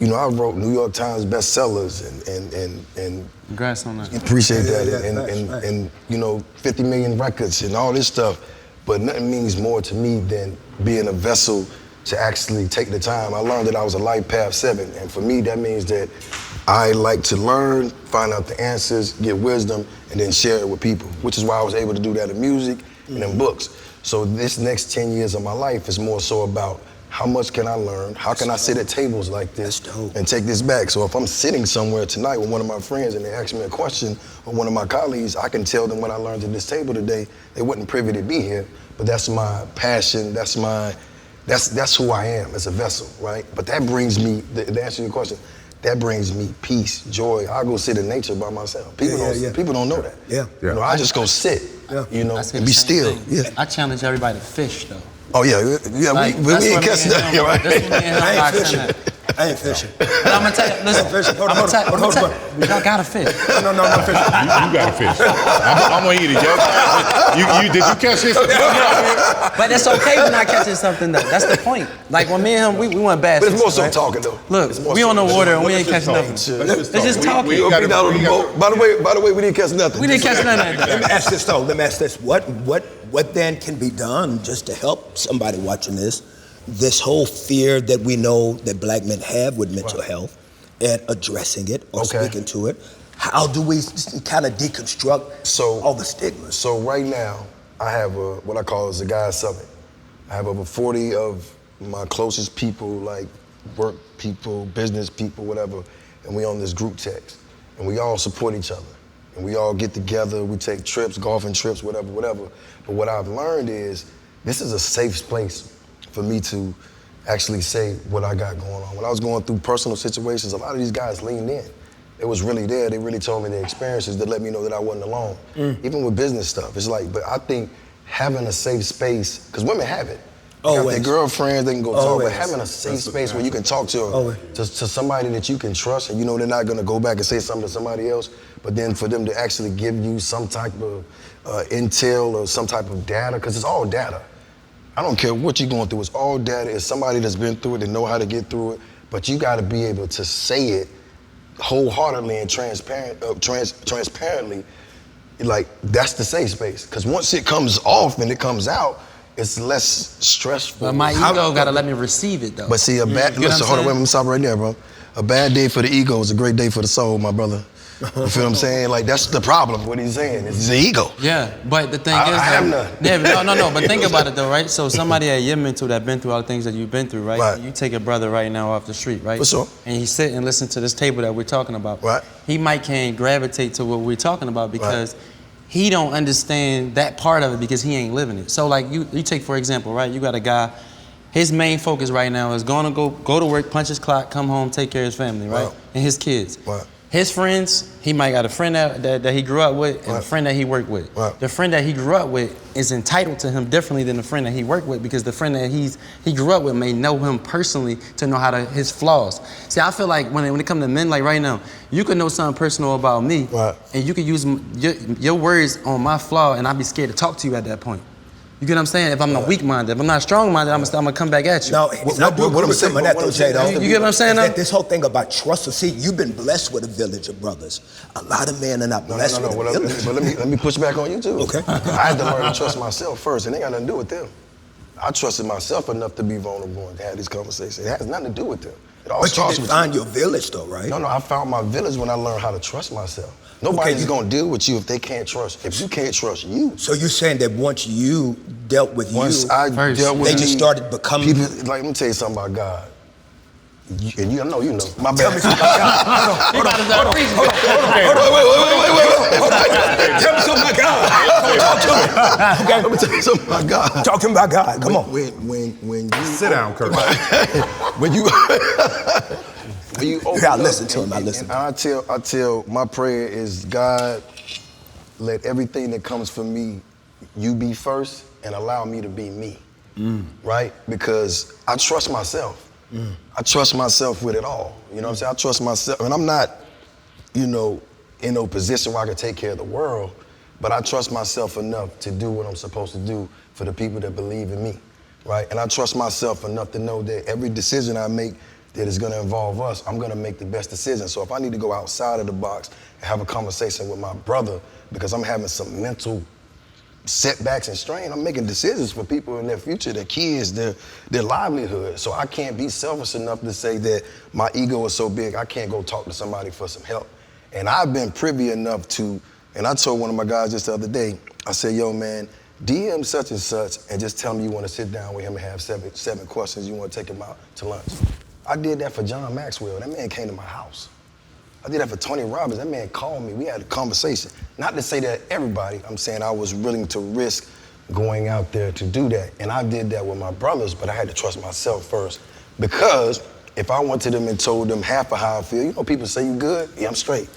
I wrote New York Times bestsellers and Congrats on that. Appreciate that. And 50 million records and all this stuff, but nothing means more to me than being a vessel to actually take the time. I learned that I was a life path 7, and for me that means that I like to learn, find out the answers, get wisdom, and then share it with people, which is why I was able to do that in music and in books. So this next 10 years of my life is more so about how much can I learn, how can I sit at tables like this and take this back. So if I'm sitting somewhere tonight with one of my friends and they ask me a question, or one of my colleagues, I can tell them what I learned at this table today. They wasn't privy to be here, but that's my passion, that's who I am as a vessel, right? But that brings me, to answer your question, that brings me peace, joy. I go sit in nature by myself. People don't know that. I just go sit, and be still. I challenge everybody to fish, though. Oh yeah, Like, we ain't catching nothing, right? I ain't fishing. But I'm gonna tell you, listen, y'all gotta fish. No, I'm fishing. You gotta fish. I'm gonna eat it, yo. Did you catch this? But it's okay when I catching something, though. That's the point. Like when me and him, we want bass. But it's more so right? talking, though. Look, we on the water and we ain't catching nothing. It's just talking. We gonna be down on the boat. By the way, we didn't catch nothing. We didn't catch nothing. Let me ask this though. What then can be done just to help somebody watching this whole fear that we know that black men have with mental health, and addressing it or speaking to it? How do we kind of deconstruct all the stigmas? So right now, I have what I call a guys summit. I have over 40 of my closest people, like work people, business people, whatever, and we on this group text, and we all support each other. And we all get together, we take trips, golfing trips, whatever. But what I've learned is this is a safe place for me to actually say what I got going on. When I was going through personal situations, a lot of these guys leaned in. It was really there. They really told me their experiences that let me know that I wasn't alone. Even with business stuff, it's like, but I think having a safe space, because women have it. They got their girlfriends, they can go talk, but having a safe space where you can talk to somebody that you can trust, and they're not gonna go back and say something to somebody else, but then for them to actually give you some type of intel or some type of data, because it's all data. I don't care what you're going through, it's all data. It's somebody that's been through it, they know how to get through it, but you gotta be able to say it wholeheartedly and transparently, like that's the safe space. Because once it comes off and it comes out, it's less stressful. But my ego gotta let me receive it, though. But see, listen, hold on, wait, I'm stopping right there, bro. A bad day for the ego is a great day for the soul, my brother. You feel what I'm saying? Like, that's the problem, what he's saying. It's the ego. Yeah, but the thing is, I have none. Yeah, no, but think about it, though, right? So somebody at your mentor that been through all the things that you've been through, right? You take a brother right now off the street, right? For sure. And he sit and listen to this table that we're talking about. Right. He might can't gravitate to what we're talking about because he don't understand that part of it because he ain't living it. So like you take, for example, right? You got a guy, his main focus right now is go to work, punch his clock, come home, take care of his family, right? And his kids. his friends, he might got a friend that he grew up with and a friend that he worked with. Right. The friend that he grew up with is entitled to him differently than the friend that he worked with, because the friend that he grew up with may know him personally to know his flaws. See, I feel like when it comes to men, like right now, you could know something personal about me, and you could use your words on my flaw, and I'd be scared to talk to you at that point. You get what I'm saying? If I'm not weak-minded, if I'm not strong-minded, I'm gonna come back at you. No, what I'm saying, you get what I'm saying? This whole thing about trust. See, you've been blessed with a village of brothers. A lot of men are not blessed with a village. But let me push back on you too. Okay. I had to learn to trust myself first. It ain't got nothing to do with them. I trusted myself enough to be vulnerable and to have these conversations. It has nothing to do with them. It all But you starts didn't with find your village though, right? No, I found my village when I learned how to trust myself. Nobody's gonna deal with you if they can't trust. If you can't trust you. So you're saying that once you dealt with once I dealt with they just started becoming people. Like, let me tell you something about God. And you know. My bad. Tell me something about God. Hold on. Wait. Tell me something about God. Talk to me. Okay. Let me tell you something about God. Talk to me about God. Come on. When you Sit down, Kirk. when you open I up listen to him. I listen. I tell my prayer is, God, let everything that comes from me, you be first and allow me to be me. Right? Because I trust myself. I trust myself with it all. You know what I'm saying? I trust myself. And I'm not, in no position where I can take care of the world, but I trust myself enough to do what I'm supposed to do for the people that believe in me. Right? And I trust myself enough to know that every decision I make that is gonna involve us, I'm gonna make the best decision. So if I need to go outside of the box and have a conversation with my brother because I'm having some mental setbacks and strain, I'm making decisions for people in their future, their kids, their livelihood. So I can't be selfish enough to say that my ego is so big I can't go talk to somebody for some help. And I've been privy enough to, and I told one of my guys just the other day, I said, yo man, DM such and such and just tell him you want to sit down with him and have seven questions, you want to take him out to lunch. I did that for John Maxwell. That man came to my house. I did that for Tony Robbins. That man called me. We had a conversation. Not to say that everybody, I'm saying I was willing to risk going out there to do that. And I did that with my brothers, but I had to trust myself first. Because if I went to them and told them half of how I feel, people say you good? Yeah, I'm straight.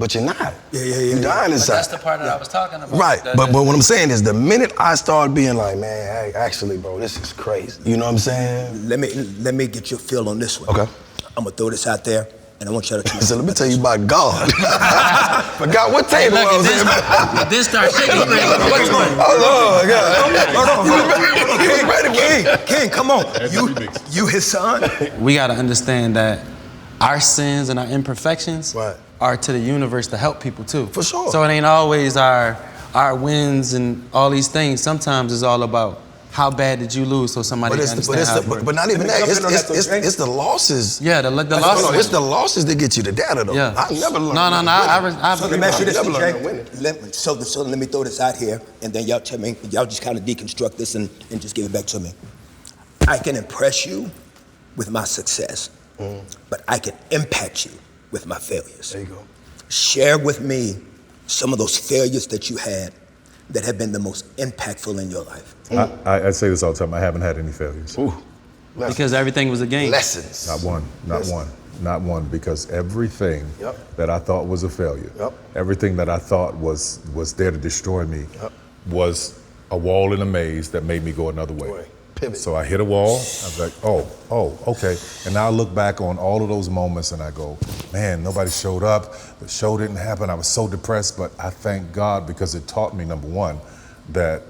But you're not. You're dying inside. But that's the part that I was talking about. Right, but what I'm saying is the minute I started being like, man, actually, bro, this is crazy. You know what I'm saying? Let me get your feel on this one. Okay. I'm gonna throw this out there, and I want you to. So let me tell you about God. Forgot what table I was in. This start shaking. Oh God. King, come on. You his son. We gotta understand that our sins and our imperfections are to the universe to help people too. For sure. So it ain't always our wins and all these things. Sometimes it's all about how bad did you lose so somebody can understand how it works. But not even that. It's the losses. Yeah, the losses. It's the losses that get you the data though. Yeah. I never learned. No. So let me ask you this, never learned Jay. winning. So let me throw this out here, and then y'all tell me. Y'all just kind of deconstruct this and just give it back to me. I can impress you with my success, but I can impact you with my failures. There you go. Share with me some of those failures that you had that have been the most impactful in your life. I say this all the time. I haven't had any failures. Because everything was a game. Lessons. Not one, because everything that I thought was a failure, everything that I thought was there to destroy me, was a wall in a maze that made me go another way. Pivot. So I hit a wall, I was like, oh, okay. And now I look back on all of those moments and I go, man, nobody showed up, the show didn't happen, I was so depressed, but I thank God because it taught me, number one, that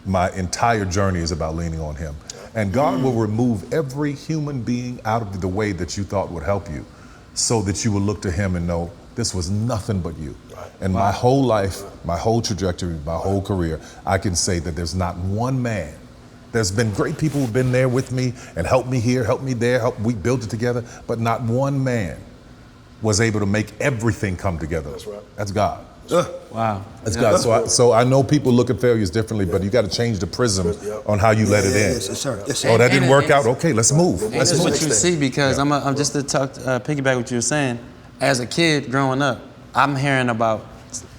my entire journey is about leaning on him. And God will remove every human being out of the way that you thought would help you so that you will look to him and know this was nothing but you. And my whole life, my whole trajectory, my whole career, I can say that there's not one man. There's been great people who've been there with me and helped me here, helped me there, we built it together, but not one man was able to make everything come together. That's right. That's God. Wow. That's God. So I know people look at failures differently, but you got to change the prism on how you let it in. Yes, sir. Yes, sir. Oh, that didn't work out? Okay, let's move. And that's what you see, because I'm just to piggyback what you were saying. As a kid growing up, I'm hearing about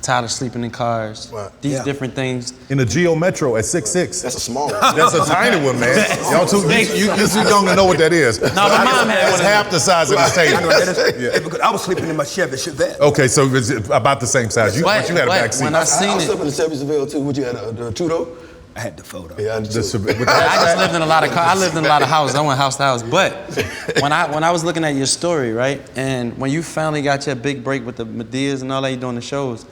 tired of sleeping in cars. Right. These different things. In a Geo Metro at 6'6". That's a small one. That's a tiny one, man. Y'all too young to know what that is. No, my mom had It's one of half the size of this table. Because I was sleeping in my Chevy Chevette. Okay, so it's about the same size. But you had a back seat. When I seen I it, slept in the Chevy Seville too. What you had, the two-door? I had the photo. Yeah, I had the two. I just lived in a lot of cars. I lived in a lot of houses. I went house to house. But when I was looking at your story, right, and when you finally got your big break with the Medeas and all that, you doing the shows,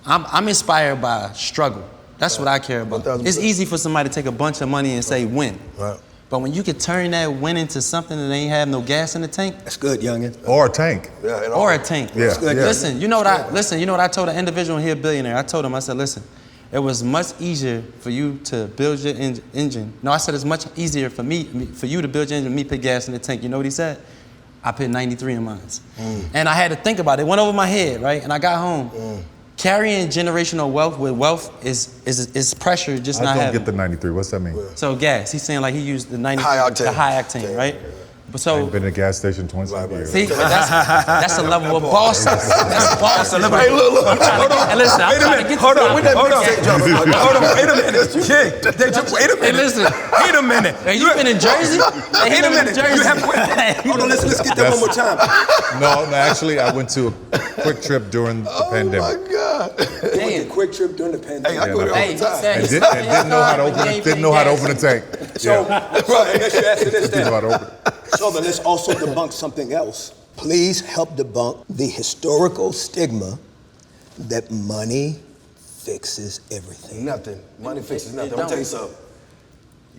I'm inspired by struggle. That's what I care about. 1000%. It's easy for somebody to take a bunch of money and say win. Right. But when you could turn that win into something that ain't have no gas in the tank, That's good, youngin. Or a tank. Yeah, or a tank. Yeah. good. Listen, you know what I told an individual here, billionaire. I told him, I said, listen, it was much easier for you to build your engine. No, I said it's much easier for you to build your engine, me put gas in the tank. You know what he said? I put 93 in mine. And I had to think about it. It went over my head, right? And I got home. Carrying generational wealth with wealth is pressure just I not don't having. get the 93. What's that mean? So gas. He's saying like he used the 90, High octane. the high octane, right? But so I've been in a gas station 27 years. see, but that's a level of boss. That's boss. Hey, look. Hold on. Hey, listen, I'm Wait a trying to minute. get Hold to on. that. Hold on. Wait a minute. Yeah. Wait a minute. Hey, listen. Wait a minute. Hey, you been in Jersey? Hey, Wait a minute. Jersey. You have. Hold on. Let's get that one more time. No, actually, I went to a quick trip during the pandemic. Oh my God. It was a quick trip during the pandemic. Hey, I go there all Hey, the time. he And said- didn't know how to open it. Didn't know how to open a tank. So, right, let's answer this Didn't know how then. to open it. So then let's also debunk something else. Please help debunk the historical stigma that money fixes everything. Nothing. Money fixes nothing. It I'm gonna tell you don't. something.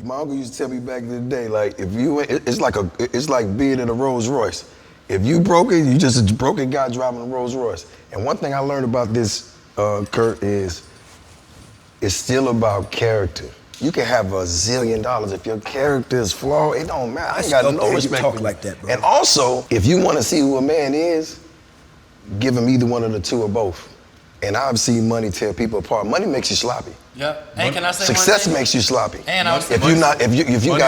My uncle used to tell me back in the day, like if you, it's like being in a Rolls Royce. If you broke it, you just a broken guy driving a Rolls Royce. And one thing I learned about this, Kurt, is it's still about character. You can have $1 zillion if your character is flawed. It don't matter. I ain't got That's no okay, you respect talk for you. like that, bro. And also, if you want to see who a man is, give him either one of the two or both. And I've seen money tear people apart. Money makes you sloppy. Yep. Hey, can I say Success one thing? makes you sloppy. And I was if you Money got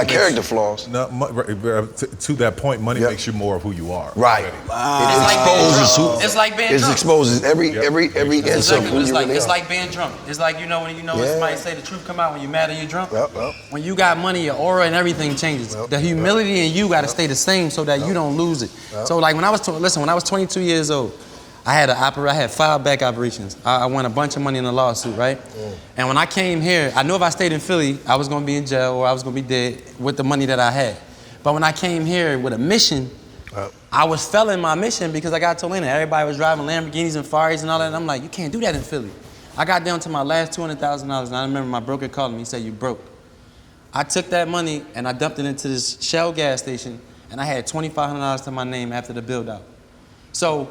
makes- character flaws, No, to that point, money Yep. makes you more of who you are. right? already. It exposes who. It's like being It drunk. exposes every inch of Exactly who what it's you like. really It's are. like being drunk. It's like when Yeah. somebody say the truth come out when you're mad and you're drunk. Yep. When you got money, your aura and everything changes. Yep. The humility in you got to stay the same so that you don't lose it. So like when I was 22 years old, I had 5 back operations. I won a bunch of money in a lawsuit, right? And when I came here, I knew if I stayed in Philly, I was gonna be in jail or I was gonna be dead with the money that I had. But when I came here with a mission, I was failing my mission because I got told in it. Everybody was driving Lamborghinis and Ferraris and all that. And I'm like, you can't do that in Philly. I got down to my last $200,000 and I remember my broker called me. He said, you broke. I took that money and I dumped it into this Shell gas station and I had $2,500 to my name after the build out. So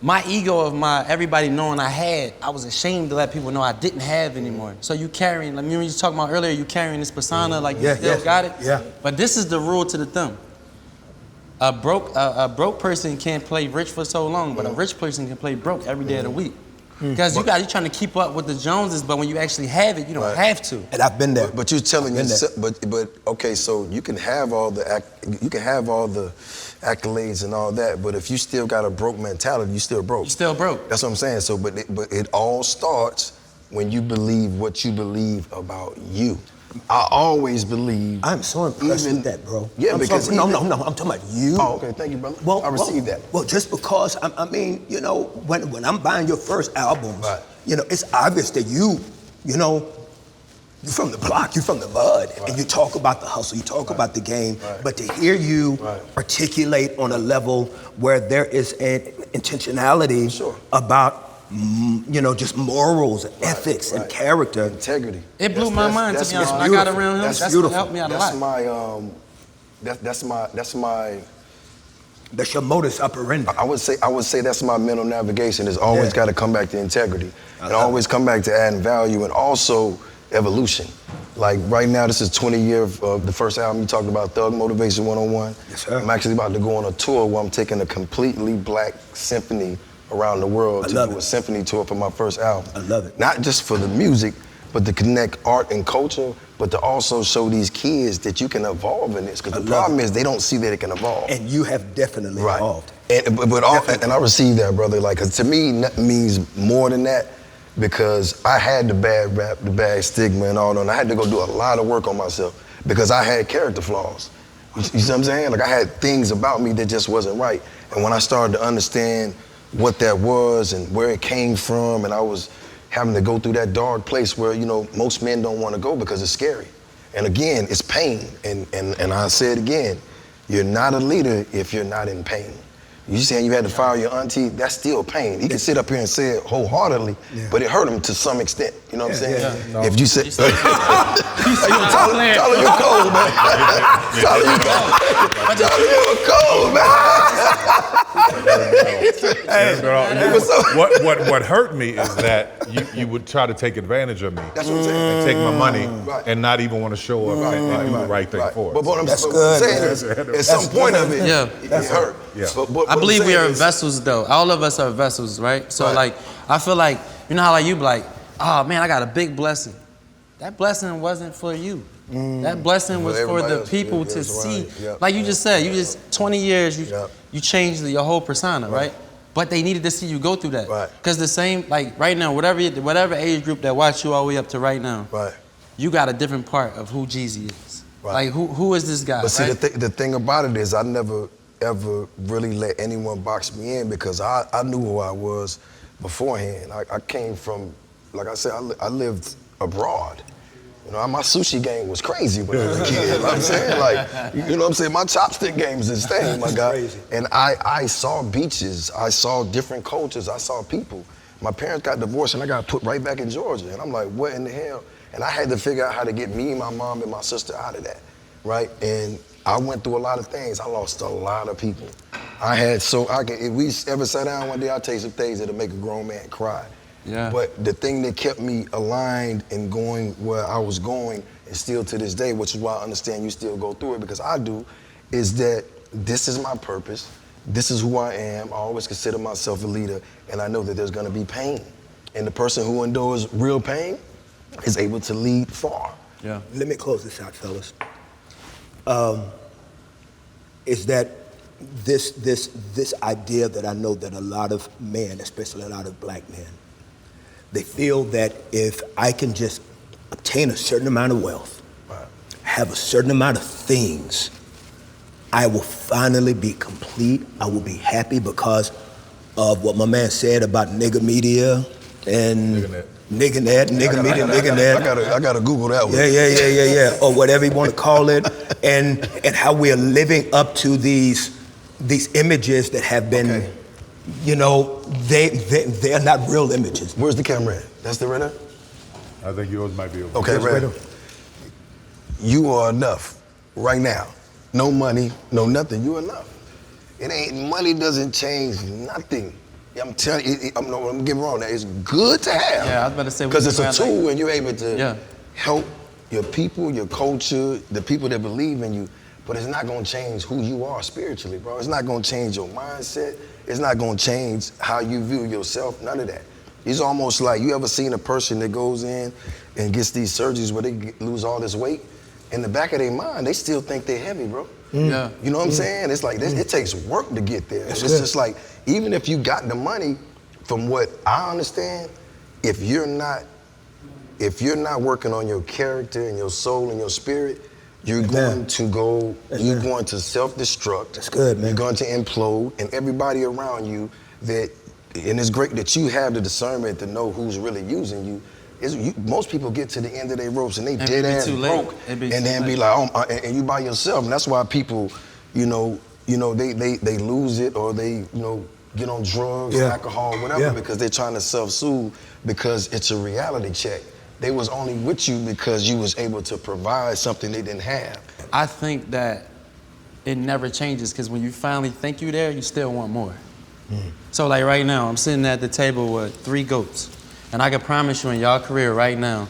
my ego of everybody knowing I was ashamed to let people know I didn't have anymore. So you carrying, like me when you was talking about earlier, you carrying this persona like you still got it. Yeah. But this is the rule to the thumb. A broke person can't play rich for so long, but a rich person can play broke every day of the week. Because you're trying to keep up with the Joneses, but when you actually have it, you don't have to. And I've been there. But you're telling Been yourself, but okay, so you can have all the accolades and all that, but if you still got a broke mentality, you still broke. You still broke. That's what I'm saying. So, but it all starts when you believe what you believe about you. I always believe. I'm so impressed with that, bro. Yeah, because no, I'm talking about you. Oh, okay, thank you, brother. I received that. Well, just because when I'm buying your first album, Right. It's obvious that you're from the block, you're from the mud, Right. and you talk about the hustle, you talk about the game, Right. but to hear you Right. articulate on a level where there is an intentionality Sure. about just morals and ethics and right. character. Integrity. It blew my mind, to be honest. When I got around him, That's that's beautiful. what helped me out a That's lot. That's your modus operandi. I would say that's my mental navigation. It's always Yeah. got to come back to integrity, and always come back to adding value, and also evolution. Like right now, this is 20 years of the first album you talked about, Thug Motivation 101. Yes, sir. I'm actually about to go on a tour where I'm taking a completely black symphony around the world I to love do a it. symphony tour for my first album. I love it. Not just for the music, but to connect art and culture, but to also show these kids that you can evolve in this. Because the love problem it. is they don't see that it can evolve. And you have definitely Right. evolved. And I received that, brother. Like, 'cause to me, nothing means more than that, because I had the bad rap, the bad stigma and all that. And I had to go do a lot of work on myself because I had character flaws. You see what I'm saying? Like, I had things about me that just wasn't right. And when I started to understand what that was and where it came from, and I was having to go through that dark place where, you know, most men don't want to go because it's scary. And again, it's pain. And I say it again, you're not a leader if you're not in pain. You saying you had to fire your auntie, that's still pain. He can sit up here and say it wholeheartedly, but it hurt him to some extent. You know what I'm saying? No. If you say, Tyler, you cold, man. Tyler, you cold, man. What hurt me is that you would try to take advantage of me. That's what I'm saying. And take my money and not even want to show up and do the right thing for it. But what I'm saying is, at some point of it, it hurt. Yeah. I believe we are vessels, though. All of us are vessels, right? So, like, I feel like, you know how like you be like, oh man, I got a big blessing. That blessing wasn't for you. That blessing was for the people to see. Like you just said, 20 years, you changed your whole persona, right? But they needed to see you go through that. Because the same, like right now, whatever age group that watched you all the way up to right now, you got a different part of who Jeezy is. Like, who is this guy? But see, the thing about it is I never ever really let anyone box me in because I knew who I was beforehand. I came from, like I said, I lived abroad. You know, my sushi game was crazy when I was a kid. You know what I'm saying? Like, you know what I'm saying? My chopstick game is insane, my guy. Crazy. And I saw beaches, I saw different cultures, I saw people. My parents got divorced and I got put right back in Georgia. And I'm like, what in the hell? And I had to figure out how to get me, my mom, and my sister out of that, right? And I went through a lot of things. I lost a lot of people. If we ever sat down one day, I'll tell you some things that'll make a grown man cry. Yeah. But the thing that kept me aligned and going where I was going, and still to this day, which is why I understand you still go through it, because I do, is that this is my purpose. This is who I am. I always consider myself a leader, and I know that there's gonna be pain. And the person who endures real pain is able to lead far. Yeah. Let me close this out, fellas. Is that this idea that I know that a lot of men, especially a lot of black men, they feel that if I can just obtain a certain amount of wealth, have a certain amount of things, I will finally be complete. I will be happy because of what my man said about nigga media and nigga net, nigga media, nigga net. I gotta Google that one. Yeah. Or whatever you want to call it, and how we are living up to these images that have been, you know, they are not real images. Where's the camera at? That's the right now? I think yours might be over. Okay, right. You are enough right now. No money, no nothing. You enough. Money doesn't change nothing. I'm telling you, I'm getting wrong. It's good to have. Yeah, I was about to say. Because it's a tool and you're able to help your people, your culture, the people that believe in you. But it's not gonna change who you are spiritually, bro. It's not gonna change your mindset. It's not gonna change how you view yourself, none of that. It's almost like, you ever seen a person that goes in and gets these surgeries where they lose all this weight? In the back of their mind, they still think they're heavy, bro. Yeah. You know what I'm saying? It's like, it takes work to get there. It's just like, even if you got the money, from what I understand, if you're not working on your character and your soul and your spirit, you're going to go, you're going to self-destruct. That's good, man. You're going to implode, and everybody around you and it's great that you have the discernment to know who's really using you. Most people get to the end of their ropes and they dead ass broke, and then be like, and you by yourself. And that's why people, they lose it, or they, get on drugs, alcohol, whatever, because they're trying to self-soothe, because it's a reality check. They was only with you because you was able to provide something they didn't have. I think that it never changes, because when you finally think you're there, you still want more. So like right now, I'm sitting at the table with 3 goats. And I can promise you in y'all career right now,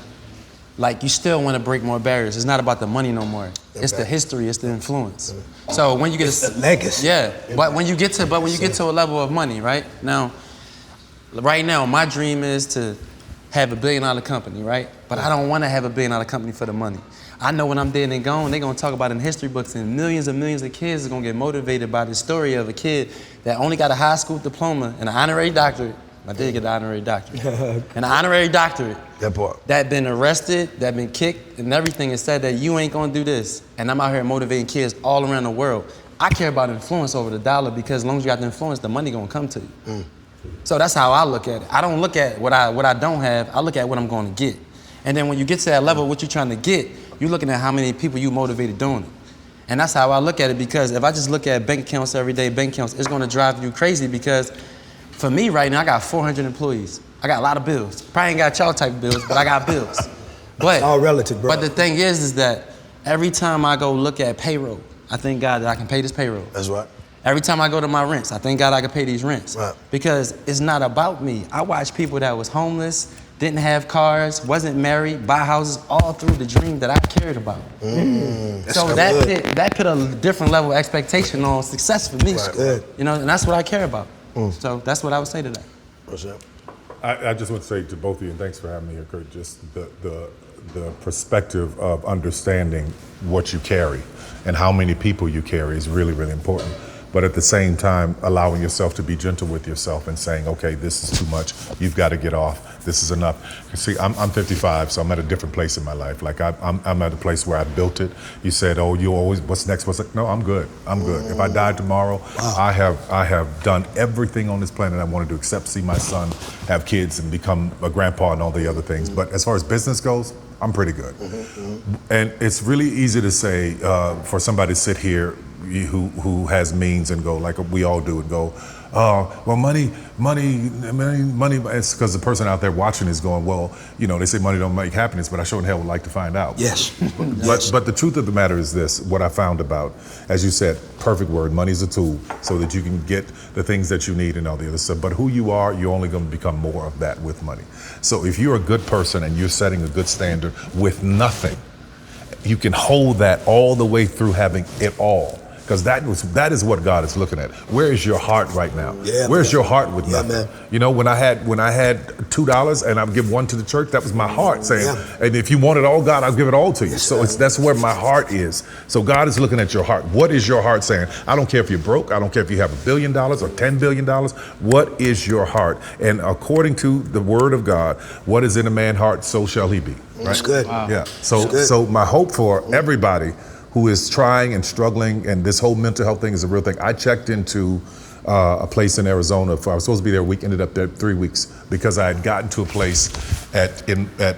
like, you still want to break more barriers. It's not about the money no more. It's the history, it's the influence. So when you get the legacy. Yeah, but when you get to a level of money, right? Now, my dream is to have $1 billion company, right? But I don't want to have $1 billion company for the money. I know when I'm dead and gone, they're gonna talk about it in history books, and millions and millions of kids are gonna get motivated by the story of a kid that only got a high school diploma and an honorary doctorate. I did get an honorary doctorate. An honorary doctorate. That part. That been arrested, that been kicked and everything, and said that you ain't gonna do this. And I'm out here motivating kids all around the world. I care about influence over the dollar, because as long as you got the influence, the money gonna come to you. So that's how I look at it. I don't look at what I don't have, I look at what I'm gonna get. And then when you get to that level, what you're trying to get, you're looking at how many people you motivated doing it. And that's how I look at it, because if I just look at bank accounts every day, bank accounts, it's gonna drive you crazy, because for me right now, I got 400 employees. I got a lot of bills. Probably ain't got y'all type of bills, but I got bills. But It's all relative, bro. But the thing is that every time I go look at payroll, I thank God that I can pay this payroll. That's right. Every time I go to my rents, I thank God I can pay these rents. Right. Because it's not about me. I watch people that was homeless, didn't have cars, wasn't married, buy houses, all through the dream that I cared about. So that put a different level of expectation on success for me. That's good. You know, and that's what I care about. So that's what I would say to that. What's up? I just want to say to both of you, and thanks for having me here, Kurt, just the perspective of understanding what you carry and how many people you carry is really, really important. But at the same time, allowing yourself to be gentle with yourself and saying, okay, this is too much, you've got to get off, this is enough. See, I'm 55, so I'm at a different place in my life. Like I'm at a place where I built it. You said, oh, you always, what's next, what's next? No, I'm good, I'm good. If I died tomorrow, I have done everything on this planet I wanted to, except see my son have kids and become a grandpa and all the other things. But as far as business goes, I'm pretty good. And it's really easy to say, for somebody to sit here who has means and go, like we all do, and go, well, money. It's because the person out there watching is going, well, you know, they say money don't make happiness, but I sure in hell would like to find out. Yes. But the truth of the matter is this, what I found about, as you said, perfect word, money's a tool so that you can get the things that you need and all the other stuff. But who you are, you're only going to become more of that with money. So if you're a good person and you're setting a good standard with nothing, you can hold that all the way through having it all. Because that is what God is looking at. Where is your heart right now? Yeah, Where's man. your heart with nothing? Man. You know, when I had $2 and I would give one to the church, that was my heart saying, Yeah. and if you want it all, God, I'll give it all to you. Yes, So that's where my heart is. So God is looking at your heart. What is your heart saying? I don't care if you're broke. I don't care if you have $1 billion or $10 billion. What is your heart? And according to the word of God, what is in a man's heart, so shall he be. Right? That's good. Wow. Yeah. So That's good. so my hope for everybody who is trying and struggling, and this whole mental health thing is a real thing. I checked into a place in Arizona. I was supposed to be there a week, ended up there 3 weeks, because I had gotten to a place at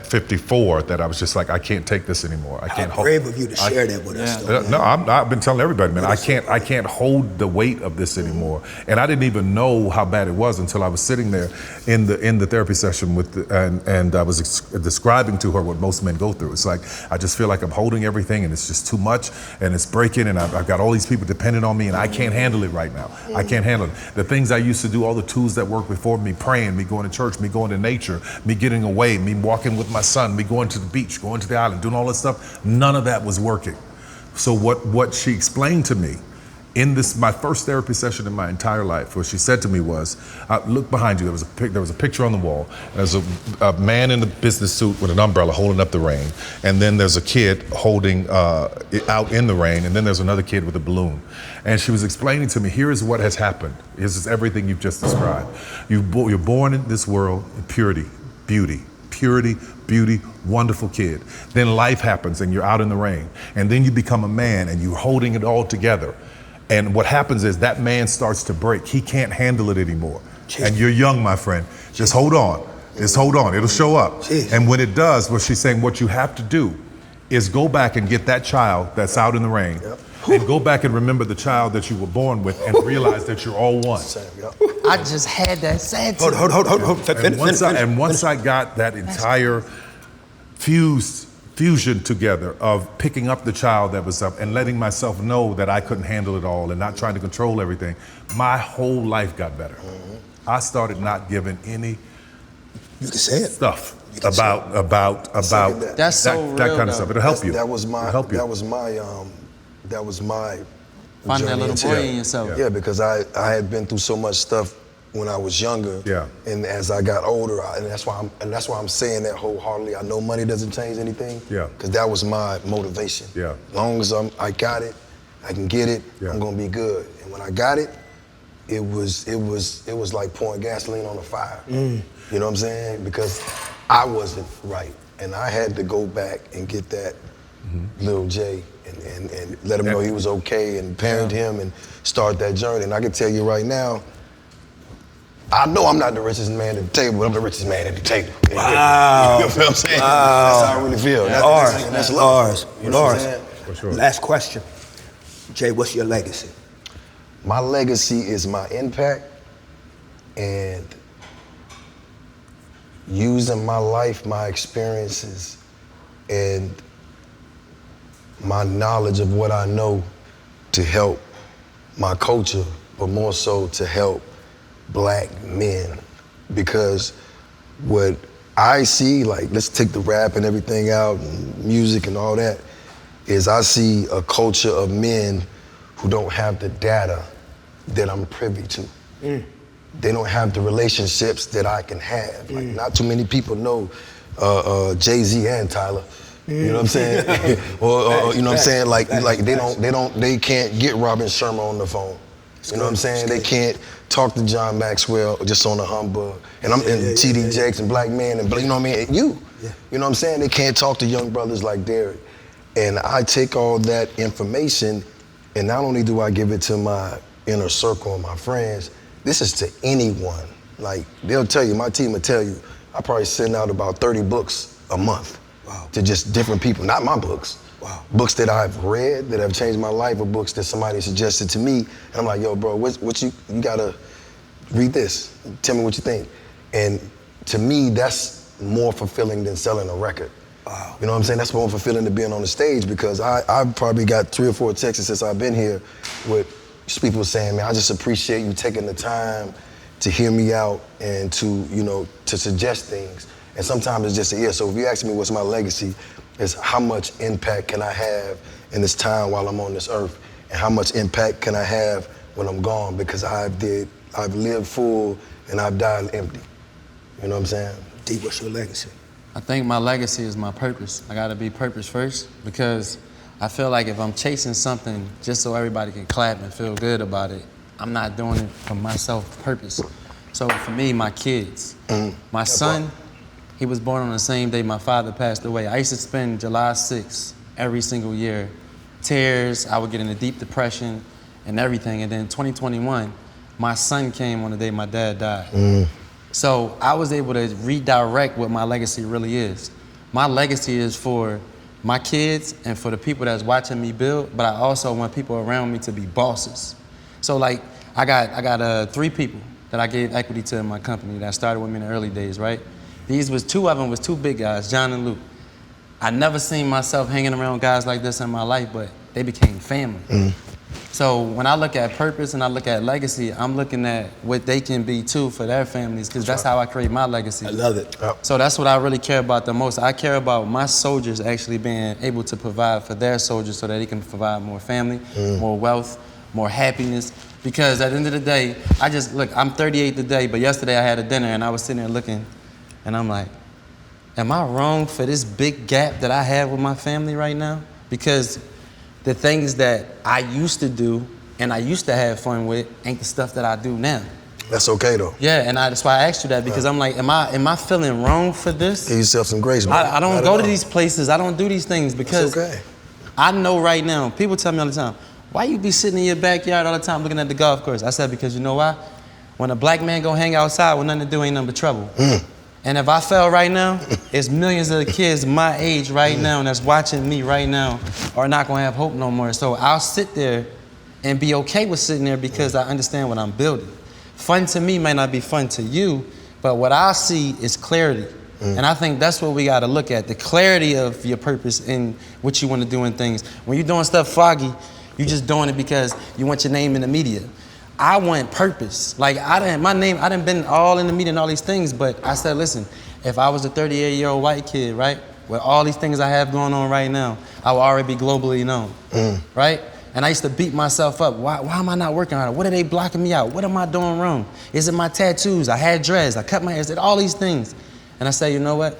54 that I was just like, I can't take this anymore. I can't How brave of you to share that with us. though, man. No, I've been telling everybody, man, I can't hold the weight of this anymore. And I didn't even know how bad it was until I was sitting there in the therapy session and I was describing to her what most men go through. It's like, I just feel like I'm holding everything and it's just too much and it's breaking and I've got all these people dependent on me and I can't handle it right now. I can't handle it. The things I used to do, all the tools that worked before, me praying, me going to church, me going to nature, me getting away, me walking with my son, me going to the beach, going to the island, doing all this stuff, none of that was working. So what she explained to me in my first therapy session in my entire life, what she said to me was, look behind you, there was a picture on the wall, and there's a man in a business suit with an umbrella holding up the rain, and then there's a kid holding it out in the rain, and then there's another kid with a balloon. And she was explaining to me, here is what has happened. This is everything you've just described. You're born in this world in purity, beauty, wonderful kid. Then life happens and you're out in the rain. And then you become a man and you're holding it all together. And what happens is that man starts to break. He can't handle it anymore. Jeez. And you're young, my friend. Just hold on. Just hold on. It'll show up. Jeez. And when it does, what she's saying, what you have to do is go back and get that child that's out in the rain. Yep. And go back and remember the child that you were born with and realize that you're all one. I just had that said to Hold. And once I got that entire fusion together of picking up the child that was up and letting myself know that I couldn't handle it all and not trying to control everything, my whole life got better. I started not giving any You can say it. stuff about That's so real, that kind though. of stuff. It'll help you. That was my. It'll help you. That was my. Find that journey little into boy that. in yourself. Yeah, because I had been through so much stuff when I was younger. Yeah. And as I got older, and that's why I'm saying that wholeheartedly. I know money doesn't change anything. Yeah. Because that was my motivation. Yeah. As long as I got it, I can get it, Yeah. I'm gonna be good. And when I got it, it was like pouring gasoline on a fire. You know what I'm saying? Because I wasn't right. And I had to go back and get that little J and let him know he was okay and parent him and start that journey. And I can tell you right now, I know I'm not the richest man at the table, but I'm the richest man at the table. Wow. You know what I'm saying? Wow. That's how I really feel. That's Lars, love. You know what I'm Lars. saying? For sure. Last question. Jay, what's your legacy? My legacy is my impact and using my life, my experiences, and my knowledge of what I know to help my culture, but more so to help Black men. Because what I see, like, let's take the rap and everything out, and music and all that, is I see a culture of men who don't have the data that I'm privy to. They don't have the relationships that I can have. Like, not too many people know Jeezy and Tyler. You know what I'm saying? or you know what I'm saying? Like they can't get Robin Sherman on the phone. You know what I'm saying? They can't talk to John Maxwell just on a humbug. And TD Jakes and Black Men and you know what I mean? You know what I'm saying? They can't talk to young brothers like Derrick. And I take all that information, and not only do I give it to my inner circle and my friends, this is to anyone. Like, they'll tell you, my team will tell you, I probably send out about 30 books a month. Wow. To just different people, not my books. Wow. Books that I've read, that have changed my life, or books that somebody suggested to me. And I'm like, yo, bro, what you gotta read this. Tell me what you think. And to me, that's more fulfilling than selling a record. Wow. You know what I'm saying? That's more fulfilling than being on the stage, because I've probably got 3 or 4 texts since I've been here with people saying, man, I just appreciate you taking the time to hear me out and to, you know, to suggest things. And sometimes it's just a ear. So if you ask me what's my legacy, it's how much impact can I have in this time while I'm on this earth, and how much impact can I have when I'm gone, because I've lived full and I've died empty. You know what I'm saying? D, what's your legacy? I think my legacy is my purpose. I gotta be purpose first, because I feel like if I'm chasing something just so everybody can clap and feel good about it, I'm not doing it for myself purpose. So for me, my kids, my son, he was born on the same day my father passed away. I used to spend July 6th every single year, tears, I would get in a deep depression and everything. And then 2021, my son came on the day my dad died. So I was able to redirect what my legacy really is. My legacy is for my kids and for the people that's watching me build, but I also want people around me to be bosses. So like, I got 3 people that I gave equity to in my company that started with me in the early days, right? Two of them was 2 big guys, John and Luke. I never seen myself hanging around guys like this in my life, but they became family. So when I look at purpose and I look at legacy, I'm looking at what they can be too for their families, because that's how I create my legacy. I love it. So that's what I really care about the most. I care about my soldiers actually being able to provide for their soldiers so that they can provide more family, more wealth, more happiness. Because at the end of the day, I'm 38 today, but yesterday I had a dinner and I was sitting there looking, and I'm like, am I wrong for this big gap that I have with my family right now? Because the things that I used to do and I used to have fun with ain't the stuff that I do now. That's okay though. Yeah, and that's why I asked you that, because I'm like, am I feeling wrong for this? Give yourself some grace, man. I don't go to these places, I don't do these things, because That's okay. I know right now, people tell me all the time, why you be sitting in your backyard all the time looking at the golf course? I said, because you know why? When a black man go hang outside with nothing to do, ain't nothing but trouble. And if I fell right now, it's millions of kids my age right now that's watching me right now are not gonna have hope no more. So I'll sit there and be okay with sitting there, because I understand what I'm building. Fun to me may not be fun to you, but what I see is clarity. And I think that's what we gotta look at, the clarity of your purpose and what you wanna do in things. When you're doing stuff foggy, you're just doing it because you want your name in the media. I want purpose. Like, I done been all in the media and all these things, but I said, listen, if I was a 38-year-old white kid, right, with all these things I have going on right now, I would already be globally known, right? And I used to beat myself up. Why am I not working harder? What are they blocking me out? What am I doing wrong? Is it my tattoos? I had dreads. I cut my hair. Is it all these things? And I say, you know what?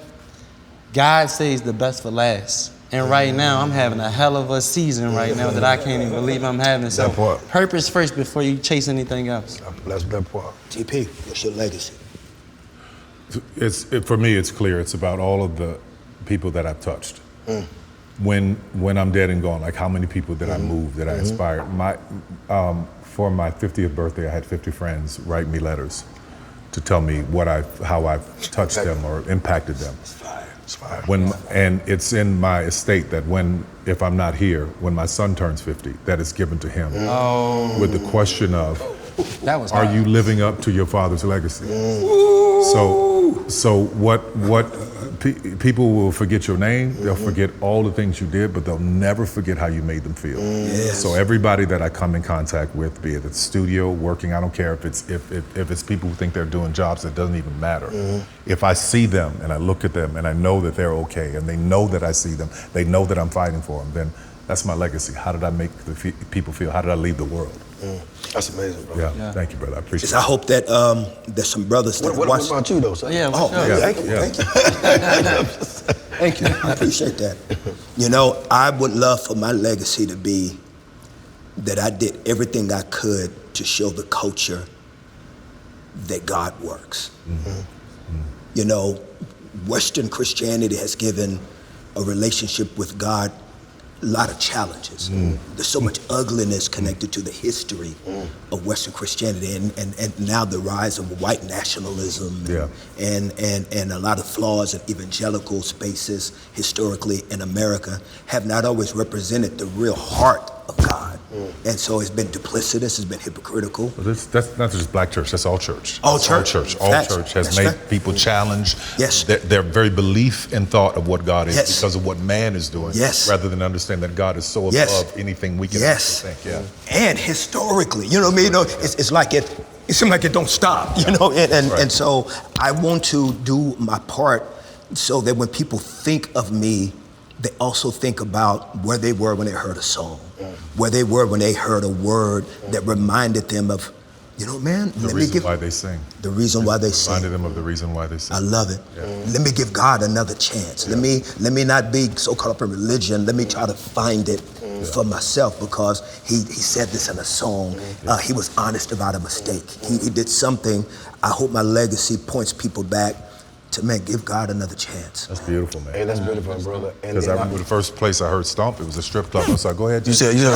God saves the best for last. And right now, I'm having a hell of a season right now that I can't even believe I'm having. So purpose first before you chase anything else. That's that part. TP, what's your legacy? For me, it's clear. It's about all of the people that I've touched. When I'm dead and gone, like how many people that I moved, that I inspired. For my 50th birthday, I had 50 friends write me letters to tell me how I've touched them or impacted them. It's fire. And it's in my estate that if I'm not here, when my son turns 50, that is given to him with the question of, are you living up to your father's legacy? So people will forget your name, they'll forget all the things you did, but they'll never forget how you made them feel. So everybody that I come in contact with, be it at the studio, working, I don't care if it's people who think they're doing jobs that doesn't even matter. If I see them and I look at them and I know that they're okay and they know that I see them, they know that I'm fighting for them, then that's my legacy. How did I make the people feel? How did I leave the world? That's amazing, bro. Yeah. Thank you, brother. I appreciate it. I hope that there's some brothers that What watch. about you, though, son? Yeah, Thank you. Thank you. I appreciate that. You know, I would love for my legacy to be that I did everything I could to show the culture that God works. You know, Western Christianity has given a relationship with God a lot of challenges. There's so much ugliness connected to the history of Western Christianity, and now the rise of white nationalism and a lot of flaws in evangelical spaces historically in America have not always represented the real heart of God. And so it's been duplicitous, it's been hypocritical. That's not just black church, that's all church. All church. All church has made people challenge their very belief and thought of what God is because of what man is doing, rather than understand that God is so above anything we can think. And historically, you know what I mean? You know, it's like it seems like it don't stop, you know? And so I want to do my part so that when people think of me, they also think about where they were when they heard a song, where they were when they heard a word that reminded them of, you know, man, the reason why they sing. The reason why they sing. Reminded them of the reason why they sing. I love it. Let me give God another chance. Let me not be so caught up in religion. Let me try to find it for myself, because he said this in a song. He was honest about a mistake. He did something. I hope my legacy points people back to, man, give God another chance. That's beautiful, man. Hey, that's beautiful, brother. Because I remember the first place I heard Stomp, it was a strip club. I was like, go ahead. You said, I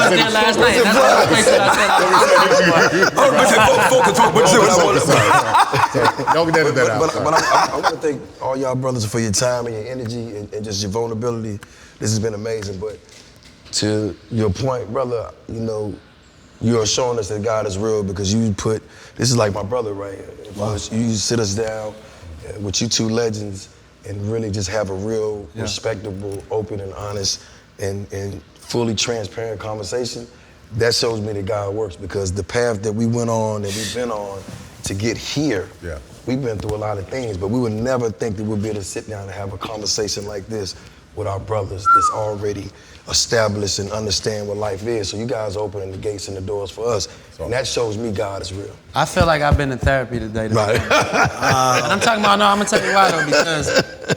was there last night. Don't edit that out. But I want to thank all y'all brothers for your time and your energy and just your vulnerability. This has been amazing. But to your point, brother, you know, you're showing us that God is real, because you put, this is like my brother right here. You sit us down with you two legends and really just have a real, respectable, open and honest and fully transparent conversation. That shows me that God works, because the path that we went on, that we've been on to get here, we've been through a lot of things, but we would never think that we'd be able to sit down and have a conversation like this with our brothers that's already established and understand what life is. So you guys are opening the gates and the doors for us. And that shows me God is real. I feel like I've been in therapy today. Right. And I'm talking about, I'm gonna tell you why though, because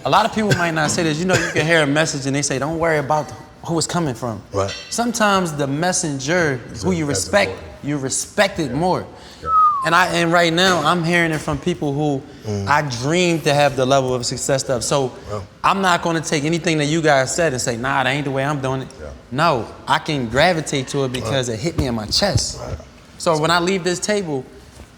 a lot of people might not say this. You know, you can hear a message and they say, don't worry about who it's coming from. Right. Sometimes the messenger, who you respect it more. And right now, I'm hearing it from people who I dream to have the level of success stuff. So I'm not gonna take anything that you guys said and say, nah, that ain't the way I'm doing it. No, I can gravitate to it because it hit me in my chest. So when I leave this table,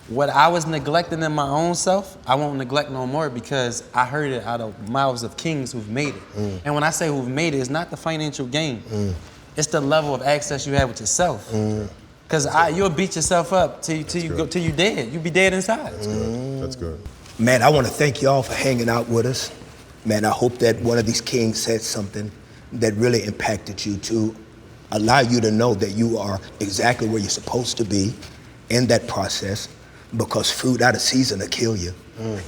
what I was neglecting in my own self, I won't neglect no more, because I heard it out of mouths of kings who've made it. And when I say who've made it, it's not the financial gain. It's the level of access you have with yourself. Because you'll beat yourself up till you dead. You'll be dead inside. That's good. Man, I want to thank y'all for hanging out with us. Man, I hope that one of these kings said something that really impacted you, to allow you to know that you are exactly where you're supposed to be in that process. because fruit out of season will kill you.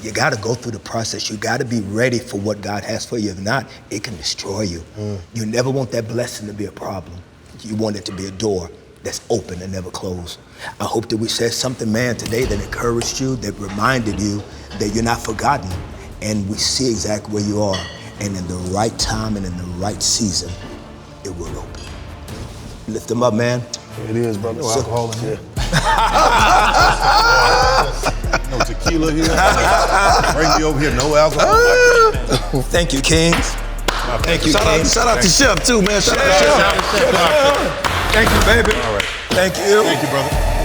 You got to go through the process. You got to be ready for what God has for you. If not, it can destroy you. You never want that blessing to be a problem. You want it to be a door that's open and never closed. I hope that we said something, man, today that encouraged you, that reminded you that you're not forgotten, and we see exactly where you are. And in the right time and in the right season, it will open. Lift them up, man. It is, brother. No alcohol in here. No tequila here. Bring me over here, no alcohol. Thank you, Kings. Thank you, Kings. Shout out to Chef, too, man. Shout out to Chef. Thank you, baby. All right. Thank you. Thank you, brother.